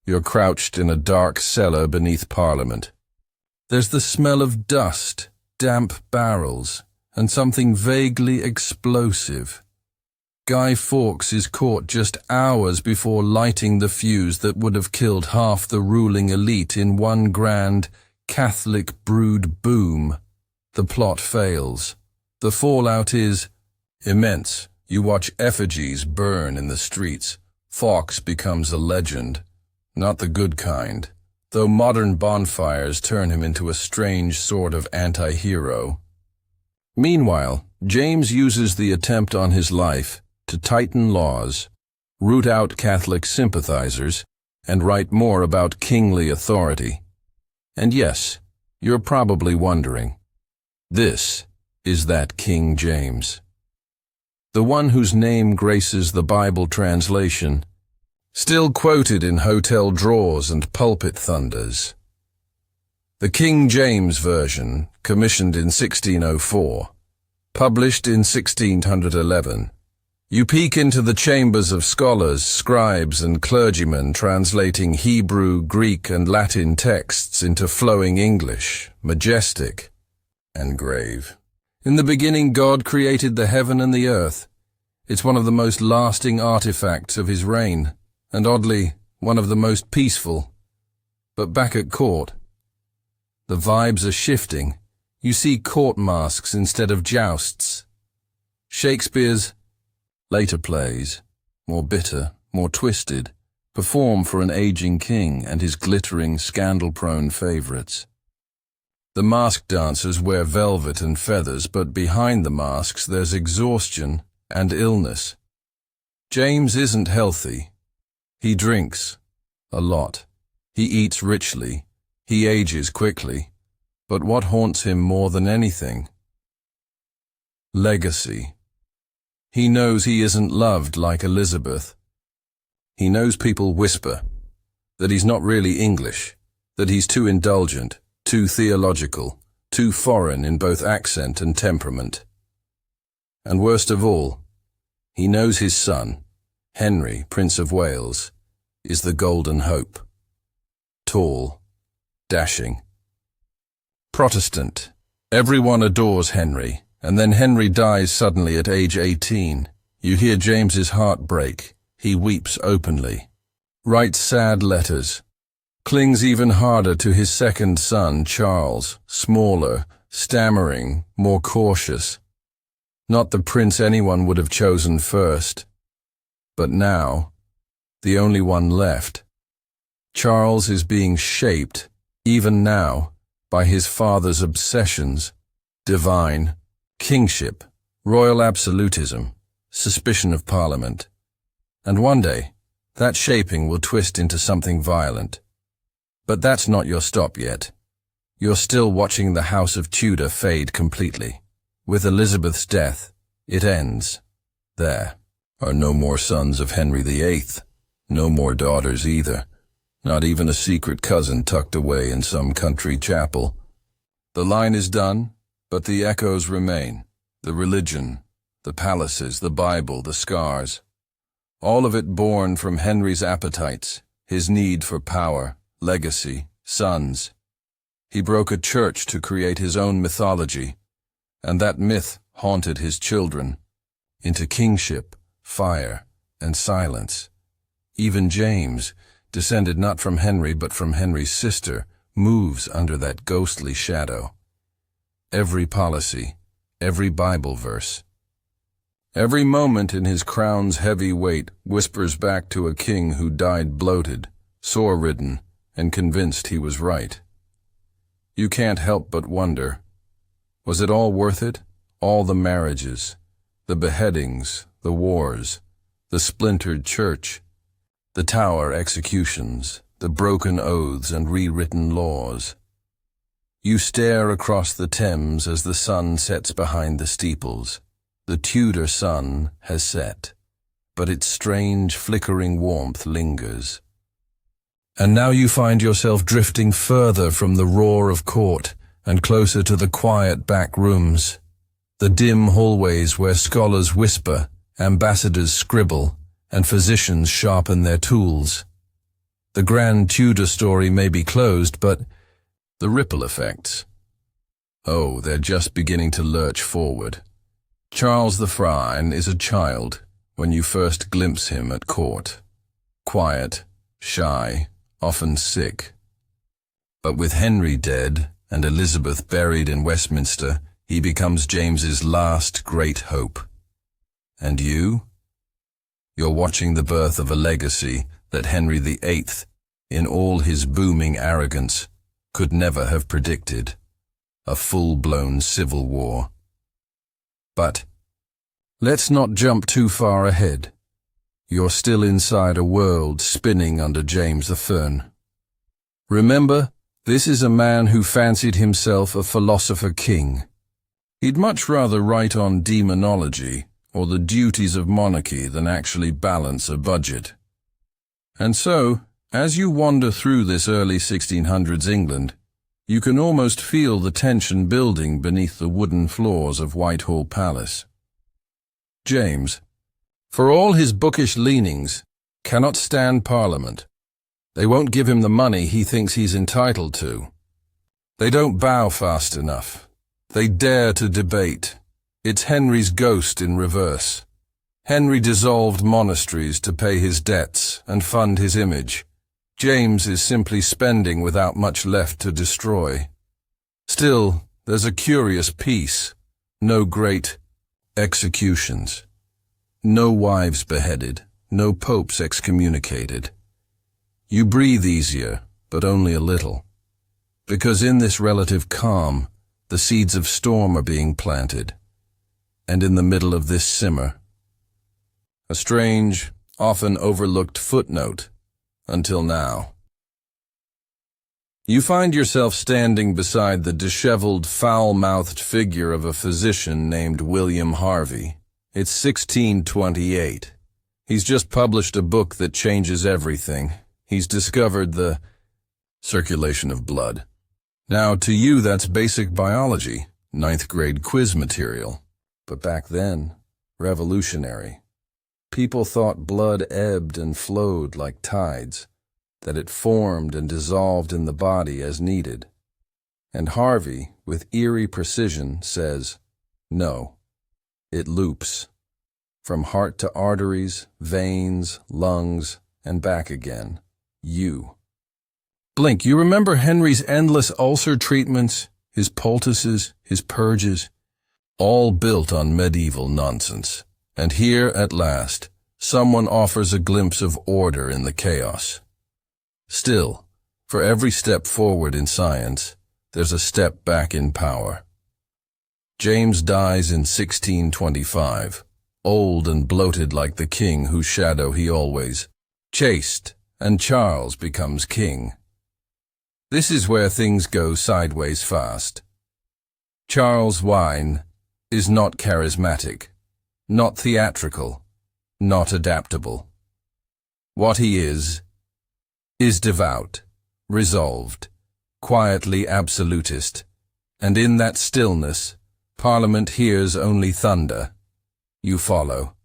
You're crouched in a dark cellar beneath Parliament. There's the smell of dust, damp barrels, and something vaguely explosive. Guy Fawkes is caught just hours before lighting the fuse that would have killed half the ruling elite in one grand, Catholic brood boom. The plot fails. The fallout is immense. You watch effigies burn in the streets. Fawkes becomes a legend. Not the good kind, though modern bonfires turn him into a strange sort of anti-hero. Meanwhile, James uses the attempt on his life to tighten laws, root out Catholic sympathizers, and write more about kingly authority. And yes, you're probably wondering, this is that King James. The one whose name graces the Bible translation, still quoted in hotel drawers and pulpit thunders. The King James Version, commissioned in 1604, published in 1611. You peek into the chambers of scholars, scribes, and clergymen translating Hebrew, Greek, and Latin texts into flowing English, majestic and grave. In the beginning, God created the heaven and the earth. It's one of the most lasting artifacts of his reign, and oddly, one of the most peaceful. But back at court, the vibes are shifting. You see court masks instead of jousts. Shakespeare's later plays, more bitter, more twisted, perform for an aging king and his glittering, scandal-prone favorites. The masked dancers wear velvet and feathers, but behind the masks there's exhaustion and illness. James isn't healthy. He drinks a lot. He eats richly, He ages quickly, but what haunts him more than anything? Legacy. He knows he isn't loved like Elizabeth. He knows people whisper that he's not really English, that he's too indulgent, too theological, too foreign in both accent and temperament. And worst of all, he knows his son, Henry, Prince of Wales, is the golden hope. Tall, dashing. Protestant. Everyone adores Henry, and then Henry dies suddenly at age 18. You hear James's heart break. He weeps openly, writes sad letters, clings even harder to his second son, Charles, smaller, stammering, more cautious. Not the prince anyone would have chosen first, but now, the only one left. Charles is being shaped, even now, by his father's obsessions, divine, kingship, royal absolutism, suspicion of Parliament. And one day, that shaping will twist into something violent. But that's not your stop yet. You're still watching the House of Tudor fade completely. With Elizabeth's death, it ends. There are no more sons of Henry VIII, no more daughters either, not even a secret cousin tucked away in some country chapel. The line is done, but the echoes remain. The religion, the palaces, the Bible, the scars. All of it born from Henry's appetites, his need for power, legacy, sons. He broke a church to create his own mythology, and that myth haunted his children, into kingship, fire, and silence. Even James, descended not from Henry but from Henry's sister, moves under that ghostly shadow. Every policy, every Bible verse, every moment in his crown's heavy weight whispers back to a king who died bloated, sore-ridden, and convinced he was right. You can't help but wonder, was it all worth it? All the marriages, the beheadings, the wars, the splintered church, the Tower executions, the broken oaths and rewritten laws. You stare across the Thames as the sun sets behind the steeples. The Tudor sun has set, but its strange flickering warmth lingers. And now you find yourself drifting further from the roar of court and closer to the quiet back rooms, the dim hallways where scholars whisper, ambassadors scribble, and physicians sharpen their tools. The grand Tudor story may be closed, but the ripple effects, oh, they're just beginning to lurch forward. Charles the Friar is a child when you first glimpse him at court. Quiet, shy, often sick. But with Henry dead and Elizabeth buried in Westminster, he becomes James's last great hope. And you? You're watching the birth of a legacy that Henry VIII, in all his booming arrogance, could never have predicted. A full-blown civil war. But let's not jump too far ahead. You're still inside a world spinning under James I. Remember, this is a man who fancied himself a philosopher-king. He'd much rather write on demonology or the duties of monarchy than actually balance a budget. And so, as you wander through this early 1600s England, you can almost feel the tension building beneath the wooden floors of Whitehall Palace. James, for all his bookish leanings, cannot stand Parliament. They won't give him the money he thinks he's entitled to. They don't bow fast enough. They dare to debate. It's Henry's ghost in reverse. Henry dissolved monasteries to pay his debts and fund his image. James is simply spending without much left to destroy. Still, there's a curious peace. No great executions. No wives beheaded. No popes excommunicated. You breathe easier, but only a little. Because in this relative calm, the seeds of storm are being planted. And in the middle of this simmer, a strange, often overlooked footnote, until now. You find yourself standing beside the disheveled, foul-mouthed figure of a physician named William Harvey. It's 1628. He's just published a book that changes everything. He's discovered the circulation of blood. Now, to you, that's basic biology, 9th grade quiz material. But back then, revolutionary. People thought blood ebbed and flowed like tides, that it formed and dissolved in the body as needed. And Harvey, with eerie precision, says, no, it loops, from heart to arteries, veins, lungs, and back again. You. Blink, you remember Henry's endless ulcer treatments, his poultices, his purges? All built on medieval nonsense. And here, at last, someone offers a glimpse of order in the chaos. Still, for every step forward in science, there's a step back in power. James dies in 1625, old and bloated like the king whose shadow he always chased, and Charles becomes king. This is where things go sideways fast. Charles' wine is not charismatic, not theatrical, not adaptable. What he is devout, resolved, quietly absolutist, and in that stillness, Parliament hears only thunder. You follow.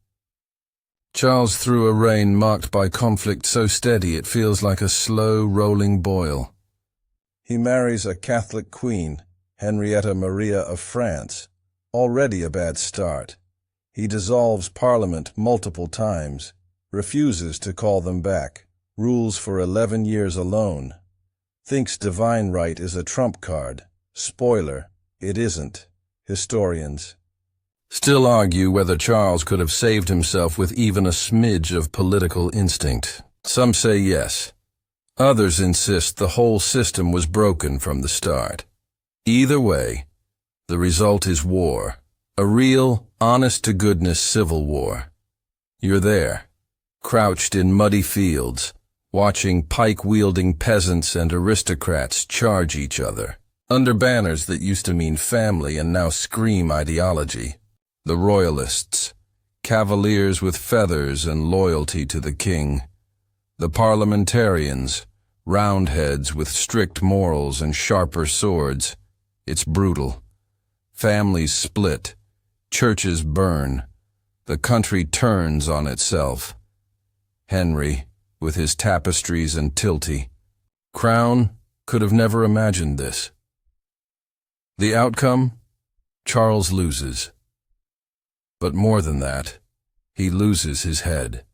Charles through a reign marked by conflict so steady it feels like a slow rolling boil. He marries a Catholic queen, Henrietta Maria of France, already a bad start. He dissolves Parliament multiple times, refuses to call them back, rules for 11 years alone, thinks divine right is a trump card. Spoiler, it isn't. Historians still argue whether Charles could have saved himself with even a smidge of political instinct. Some say yes. Others insist the whole system was broken from the start. Either way, the result is war. A real, honest-to-goodness civil war. You're there, crouched in muddy fields, watching pike-wielding peasants and aristocrats charge each other, under banners that used to mean family and now scream ideology. The royalists, cavaliers with feathers and loyalty to the king. The parliamentarians, roundheads with strict morals and sharper swords. It's brutal. Families split, churches burn, the country turns on itself. Henry, with his tapestries and tilty, crown, could have never imagined this. The outcome? Charles loses. But more than that, he loses his head.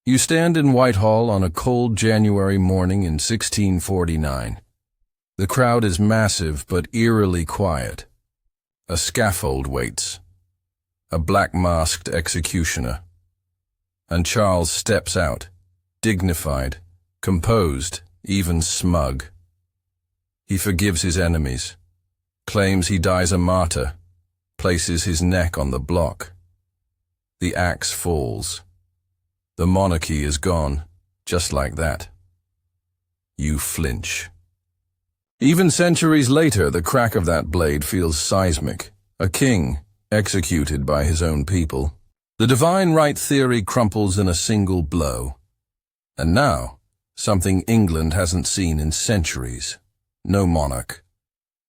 You stand in Whitehall on a cold January morning in 1649. The crowd is massive but eerily quiet. A scaffold waits. A black-masked executioner. And Charles steps out, dignified, composed, even smug. He forgives his enemies, claims he dies a martyr, places his neck on the block. The axe falls. The monarchy is gone, just like that. You flinch. Even centuries later, the crack of that blade feels seismic. A king, executed by his own people. The divine right theory crumples in a single blow. And now, something England hasn't seen in centuries. No monarch.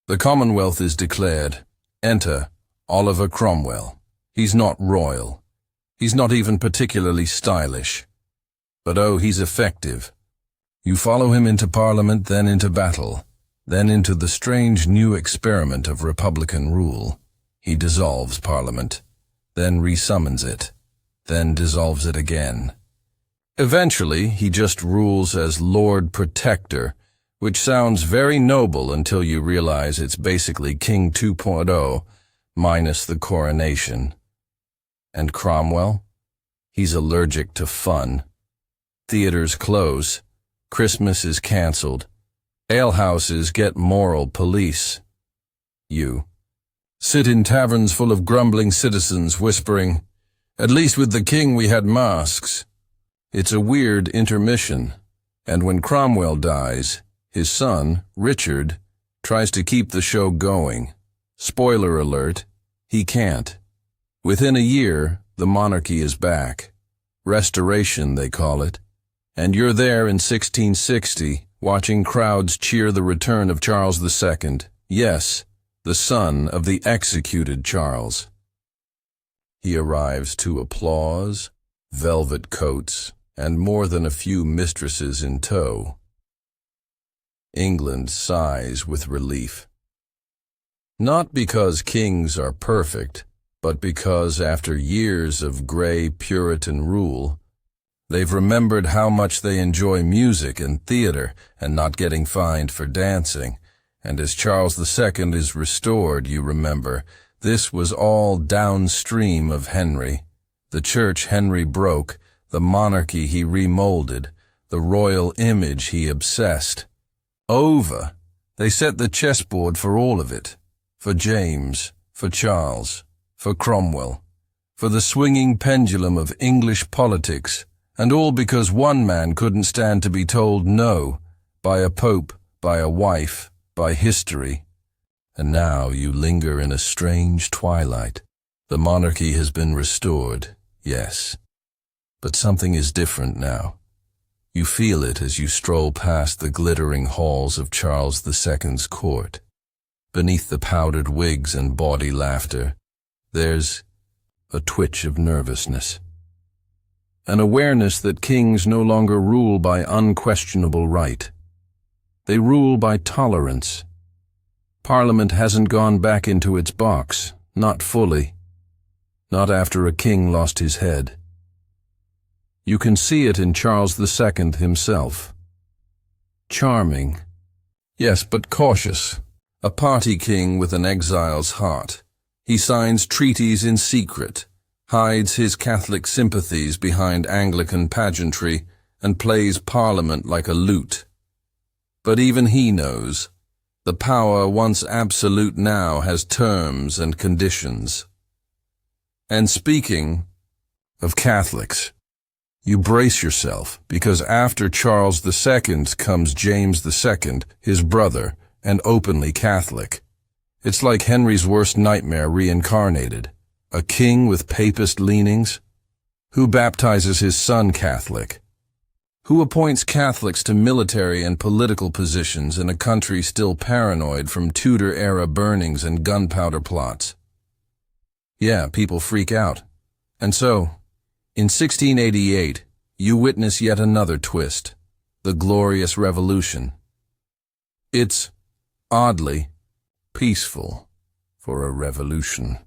The Commonwealth is declared. Enter Oliver Cromwell. He's not royal. He's not even particularly stylish. But oh, he's effective. You follow him into Parliament, then into battle, then into the strange new experiment of Republican rule. He dissolves Parliament, then resummons it, then dissolves it again. Eventually, he just rules as Lord Protector, which sounds very noble until you realize it's basically King 2.0 minus the coronation. And Cromwell? He's allergic to fun. Theaters close. Christmas is cancelled. Alehouses get moral police. You sit in taverns full of grumbling citizens whispering, "At least with the king we had masks." It's a weird intermission, and when Cromwell dies, His son, Richard, tries to keep the show going. Spoiler alert, he can't. Within a year, the monarchy is back. Restoration, they call it. And you're there in 1660, watching crowds cheer the return of Charles II. Yes, the son of the executed Charles. He arrives to applause, velvet coats, and more than a few mistresses in tow. England sighs with relief. Not because kings are perfect, but because after years of gray Puritan rule, they've remembered how much they enjoy music and theater and not getting fined for dancing. And as Charles II is restored, you remember, this was all downstream of Henry. The church Henry broke, the monarchy he remolded, the royal image he obsessed. Over. They set the chessboard for all of it. For James, for Charles, for Cromwell, for the swinging pendulum of English politics, and all because one man couldn't stand to be told no, by a pope, by a wife, by history. And now you linger in a strange twilight. The monarchy has been restored, yes. But something is different now. You feel it as you stroll past the glittering halls of Charles II's court. Beneath the powdered wigs and bawdy laughter, there's a twitch of nervousness. An awareness that kings no longer rule by unquestionable right. They rule by tolerance. Parliament hasn't gone back into its box, not fully. Not after a king lost his head. You can see it in Charles II himself. Charming. Yes, but cautious. A party king with an exile's heart. He signs treaties in secret, hides his Catholic sympathies behind Anglican pageantry, and plays Parliament like a lute. But even he knows, the power once absolute now has terms and conditions. And speaking of Catholics, you brace yourself, because after Charles II comes James II, his brother, and openly Catholic. It's like Henry's worst nightmare reincarnated. A king with papist leanings? Who baptizes his son Catholic? Who appoints Catholics to military and political positions in a country still paranoid from Tudor-era burnings and gunpowder plots? Yeah, people freak out. And so, in 1688, you witness yet another twist, the Glorious Revolution. It's, oddly, peaceful for a revolution.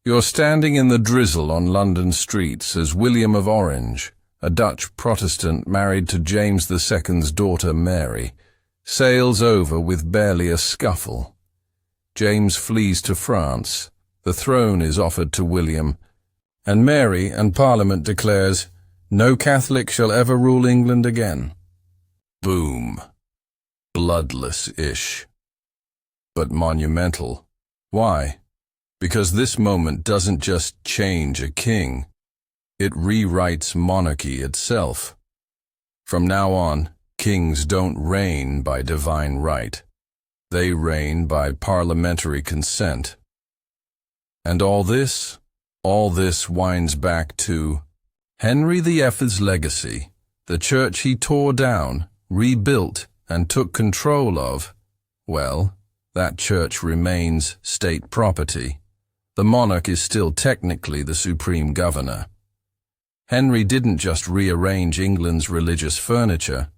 You're standing in the drizzle on London streets as William of Orange, a Dutch Protestant married to James II's daughter Mary, sails over with barely a scuffle. James flees to France, the throne is offered to William, and Mary and Parliament declares, no Catholic shall ever rule England again. Boom. Bloodless-ish. But monumental. Why? Because this moment doesn't just change a king. It rewrites monarchy itself. From now on, kings don't reign by divine right. They reign by parliamentary consent. And all this winds back to Henry VIII's legacy, the church he tore down, rebuilt, and took control of. Well, that church remains state property. The monarch is still technically the supreme governor. Henry didn't just rearrange England's religious furniture.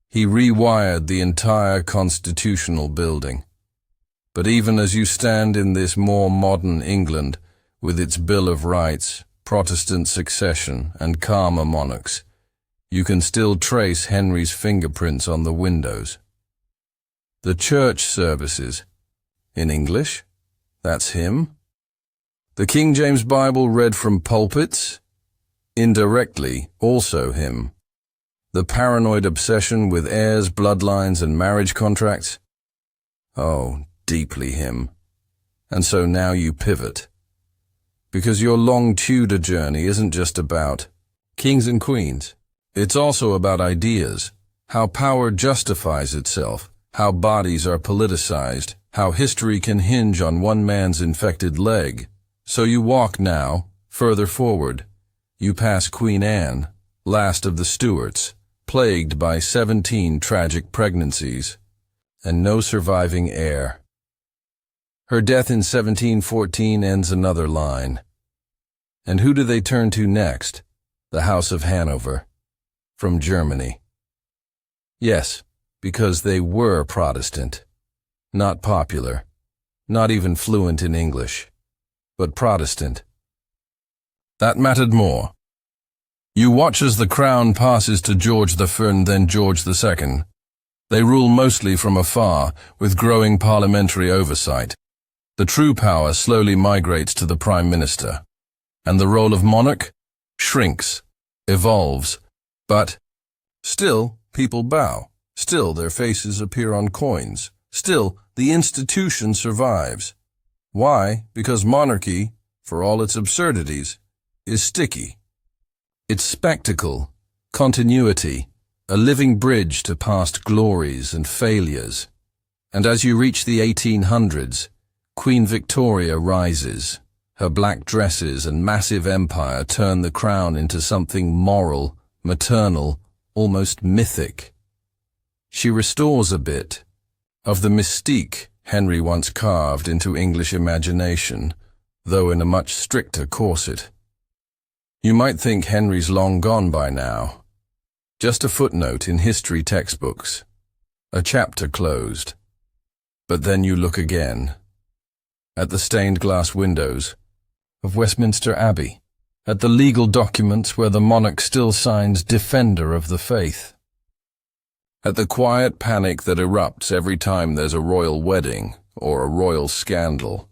He rewired the entire constitutional building. But even as you stand in this more modern England, with its Bill of Rights, Protestant succession, and calmer monarchs, you can still trace Henry's fingerprints on the windows. The church services. In English? That's him? The King James Bible read from pulpits? Indirectly, also him. The paranoid obsession with heirs, bloodlines, and marriage contracts? Oh, deeply him. And so now you pivot. Because your long Tudor journey isn't just about kings and queens. It's also about ideas, how power justifies itself, how bodies are politicized, how history can hinge on one man's infected leg. So you walk now, further forward. You pass Queen Anne, last of the Stuarts, plagued by 17 tragic pregnancies, and no surviving heir. Her death in 1714 ends another line. And who do they turn to next? The House of Hanover, from Germany. Yes, because they were Protestant, not popular, not even fluent in English, but Protestant. That mattered more. You watch as the crown passes to George I, then George II. They rule mostly from afar, with growing parliamentary oversight. The true power slowly migrates to the Prime Minister, and the role of monarch shrinks, evolves, but still people bow, still their faces appear on coins, still the institution survives. Why? Because monarchy, for all its absurdities, is sticky. It's spectacle, continuity, a living bridge to past glories and failures. And as you reach the 1800s, Queen Victoria rises. Her black dresses and massive empire turn the crown into something moral, maternal, almost mythic. She restores a bit of the mystique Henry once carved into English imagination, though in a much stricter corset. You might think Henry's long gone by now. Just a footnote in history textbooks. A chapter closed. But then you look again. At the stained glass windows of Westminster Abbey, at the legal documents where the monarch still signs Defender of the Faith, at the quiet panic that erupts every time there's a royal wedding or a royal scandal.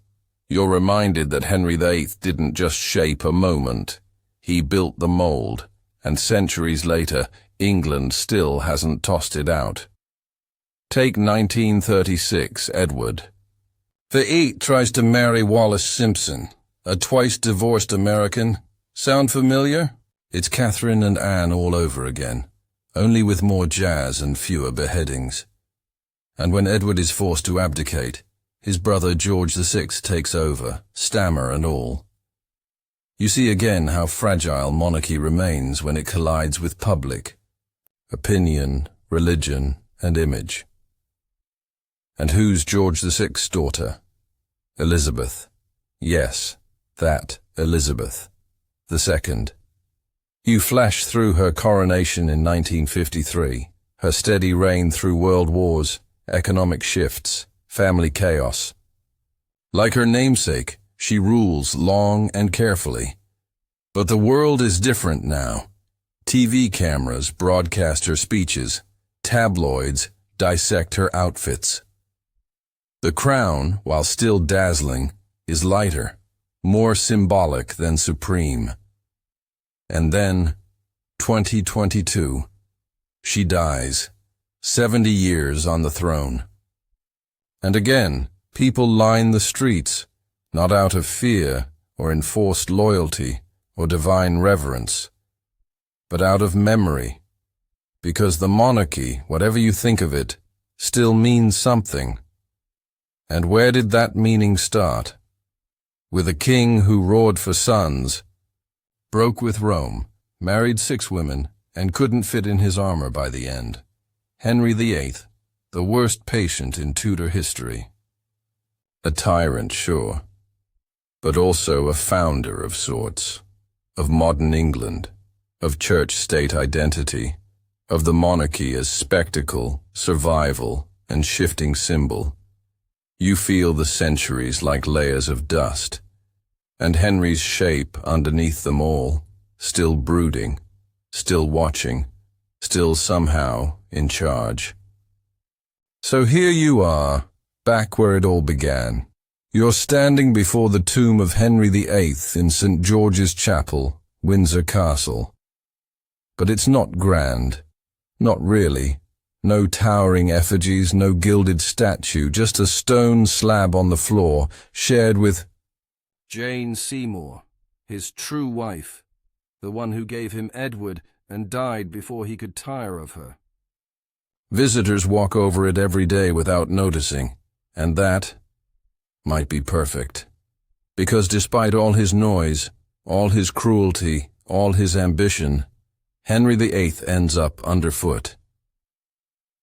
You're reminded that Henry VIII didn't just shape a moment. He built the mold, and centuries later, England still hasn't tossed it out. Take 1936, Edward. VIII tries to marry Wallis Simpson, a twice-divorced American. Sound familiar? It's Catherine and Anne all over again, only with more jazz and fewer beheadings. And when Edward is forced to abdicate, his brother George VI takes over, stammer and all. You see again how fragile monarchy remains when it collides with public opinion, religion, and image. And who's George VI's daughter? Elizabeth. Yes, that Elizabeth II. You flash through her coronation in 1953, her steady reign through world wars, economic shifts, family chaos. Like her namesake, she rules long and carefully. But the world is different now. TV cameras broadcast her speeches, tabloids dissect her outfits. The crown, while still dazzling, is lighter, more symbolic than supreme. And then, 2022, she dies, 70 years on the throne. And again, people line the streets, not out of fear or enforced loyalty or divine reverence, but out of memory, because the monarchy, whatever you think of it, still means something. And where did that meaning start? With a king who roared for sons, broke with Rome, married 6 women, and couldn't fit in his armor by the end. Henry VIII, the worst patient in Tudor history. A tyrant, sure, but also a founder of sorts, of modern England, of church-state identity, of the monarchy as spectacle, survival, and shifting symbol. You feel the centuries like layers of dust, and Henry's shape underneath them all, still brooding, still watching, still somehow in charge. So here you are, back where it all began. You're standing before the tomb of Henry VIII in St. George's Chapel, Windsor Castle. But it's not grand, not really. No towering effigies, no gilded statue, just a stone slab on the floor, shared with Jane Seymour, his true wife, the one who gave him Edward and died before he could tire of her. Visitors walk over it every day without noticing, and that might be perfect. Because despite all his noise, all his cruelty, all his ambition, Henry VIII ends up underfoot.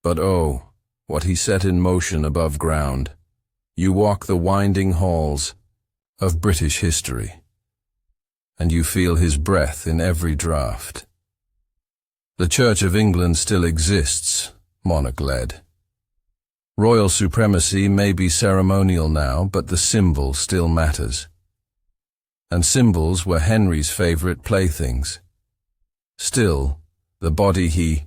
But oh, what he set in motion above ground. You walk the winding halls of British history, and you feel his breath in every draught. The Church of England still exists, monarch-led. Royal supremacy may be ceremonial now, but the symbol still matters. And symbols were Henry's favorite playthings. Still, the body he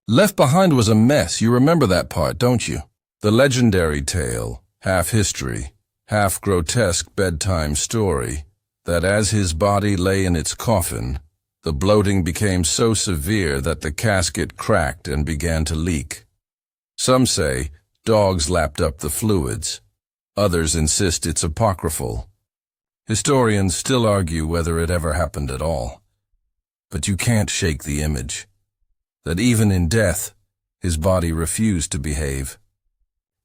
left behind was a mess. You remember that part, don't you? The legendary tale, half history, half grotesque bedtime story, that as his body lay in its coffin, the bloating became so severe that the casket cracked and began to leak. Some say dogs lapped up the fluids. Others insist it's apocryphal. Historians still argue whether it ever happened at all. But you can't shake the image that even in death, his body refused to behave.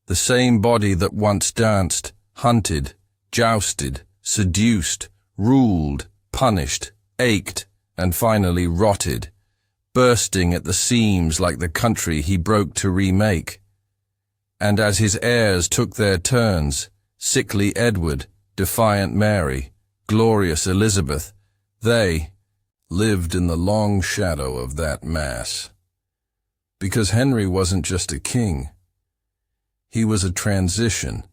The same body that once danced, hunted, jousted, seduced, ruled, punished, ached, and finally rotted, bursting at the seams like the country he broke to remake. And as his heirs took their turns, sickly Edward, defiant Mary, glorious Elizabeth, they lived in the long shadow of that mass. Because Henry wasn't just a king. He was a transition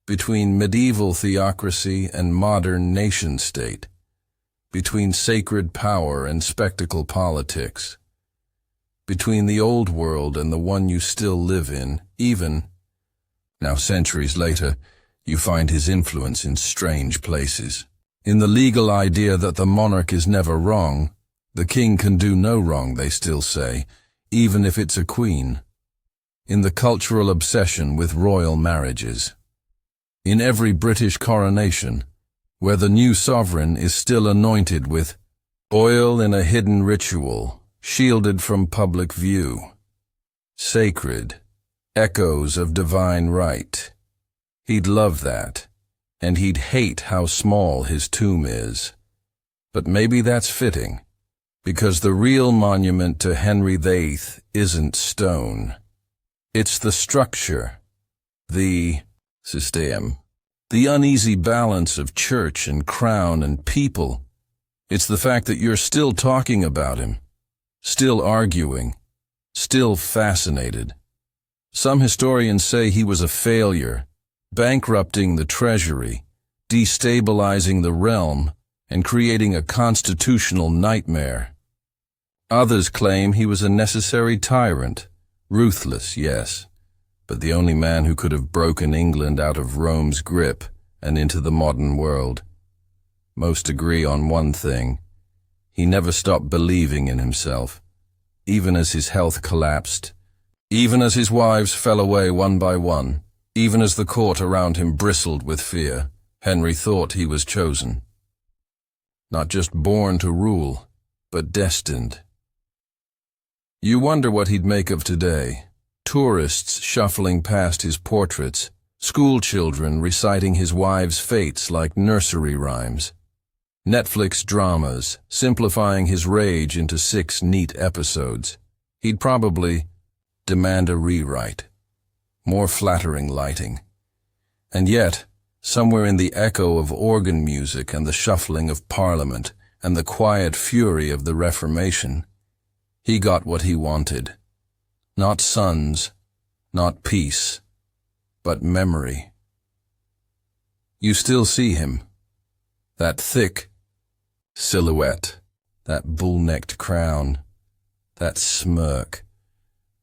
between medieval theocracy and modern nation-state, between sacred power and spectacle politics, between the old world and the one you still live in, even, now centuries later, you find his influence in strange places. In the legal idea that the monarch is never wrong, the king can do no wrong, they still say, even if it's a queen. In the cultural obsession with royal marriages. In every British coronation, where the new sovereign is still anointed with oil in a hidden ritual, shielded from public view. Sacred, echoes of divine right. He'd love that, and he'd hate how small his tomb is. But maybe that's fitting, because the real monument to Henry VIII isn't stone. It's the structure, the system, the uneasy balance of church and crown and people. It's the fact that you're still talking about him, still arguing, still fascinated. Some historians say he was a failure, bankrupting the treasury, destabilizing the realm, and creating a constitutional nightmare. Others claim he was a necessary tyrant, ruthless, yes, but the only man who could have broken England out of Rome's grip and into the modern world. Most agree on one thing. He never stopped believing in himself, even as his health collapsed, even as his wives fell away one by one, even as the court around him bristled with fear. Henry thought he was chosen. Not just born to rule, but destined. You wonder what he'd make of today. Tourists shuffling past his portraits, school children reciting his wives' fates like nursery rhymes. Netflix dramas simplifying his rage into 6 neat episodes. He'd probably demand a rewrite, more flattering lighting. And yet, somewhere in the echo of organ music and the shuffling of Parliament and the quiet fury of the Reformation, he got what he wanted. Not sons, not peace, but memory. You still see him, that thick silhouette, that bull-necked crown, that smirk,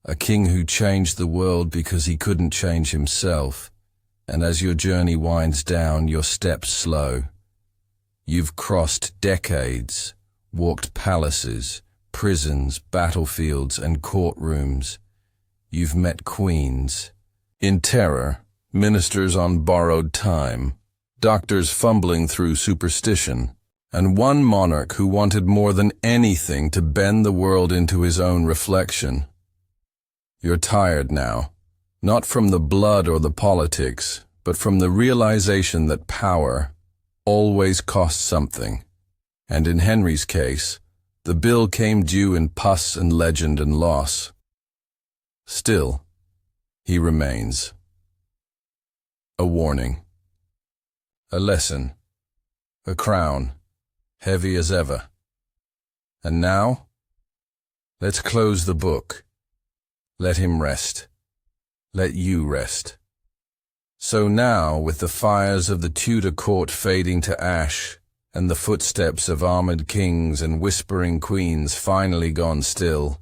a king who changed the world because he couldn't change himself, and as your journey winds down, your steps slow. You've crossed decades, walked palaces, prisons, battlefields, and courtrooms. You've met queens. In terror, ministers on borrowed time, doctors fumbling through superstition, and one monarch who wanted more than anything to bend the world into his own reflection. You're tired now, not from the blood or the politics, but from the realization that power always costs something. And in Henry's case, the bill came due in pus and legend and loss. Still, he remains. A warning. A lesson. A crown, heavy as ever. And now, let's close the book. Let him rest. Let you rest. So now, with the fires of the Tudor court fading to ash, and the footsteps of armored kings and whispering queens finally gone still,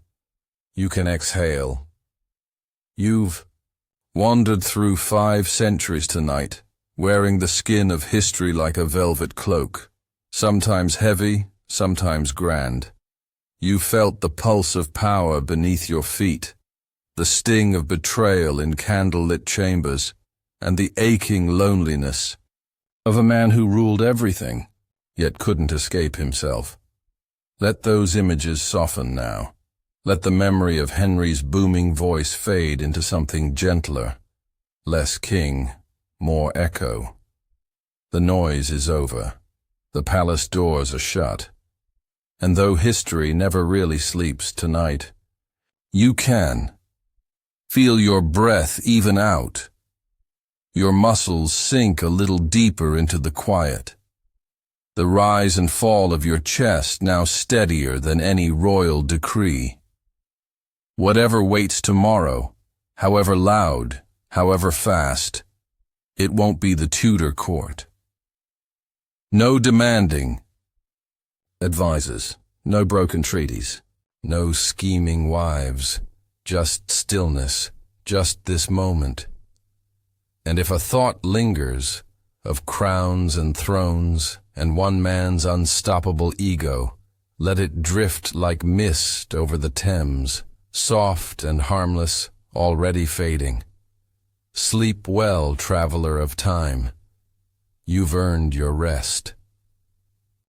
you can exhale. You've wandered through 5 centuries tonight, wearing the skin of history like a velvet cloak, sometimes heavy, sometimes grand. You felt the pulse of power beneath your feet, the sting of betrayal in candlelit chambers, and the aching loneliness of a man who ruled everything, yet couldn't escape himself. Let those images soften now. Let the memory of Henry's booming voice fade into something gentler, less king, more echo. The noise is over. The palace doors are shut. And though history never really sleeps tonight, you can feel your breath even out. Your muscles sink a little deeper into the quiet. The rise and fall of your chest now steadier than any royal decree. Whatever waits tomorrow, however loud, however fast, it won't be the Tudor court. No demanding advisors, no broken treaties, no scheming wives, just stillness, just this moment. And if a thought lingers of crowns and thrones and one man's unstoppable ego, let it drift like mist over the Thames, soft and harmless, already fading. Sleep well, traveler of time. You've earned your rest.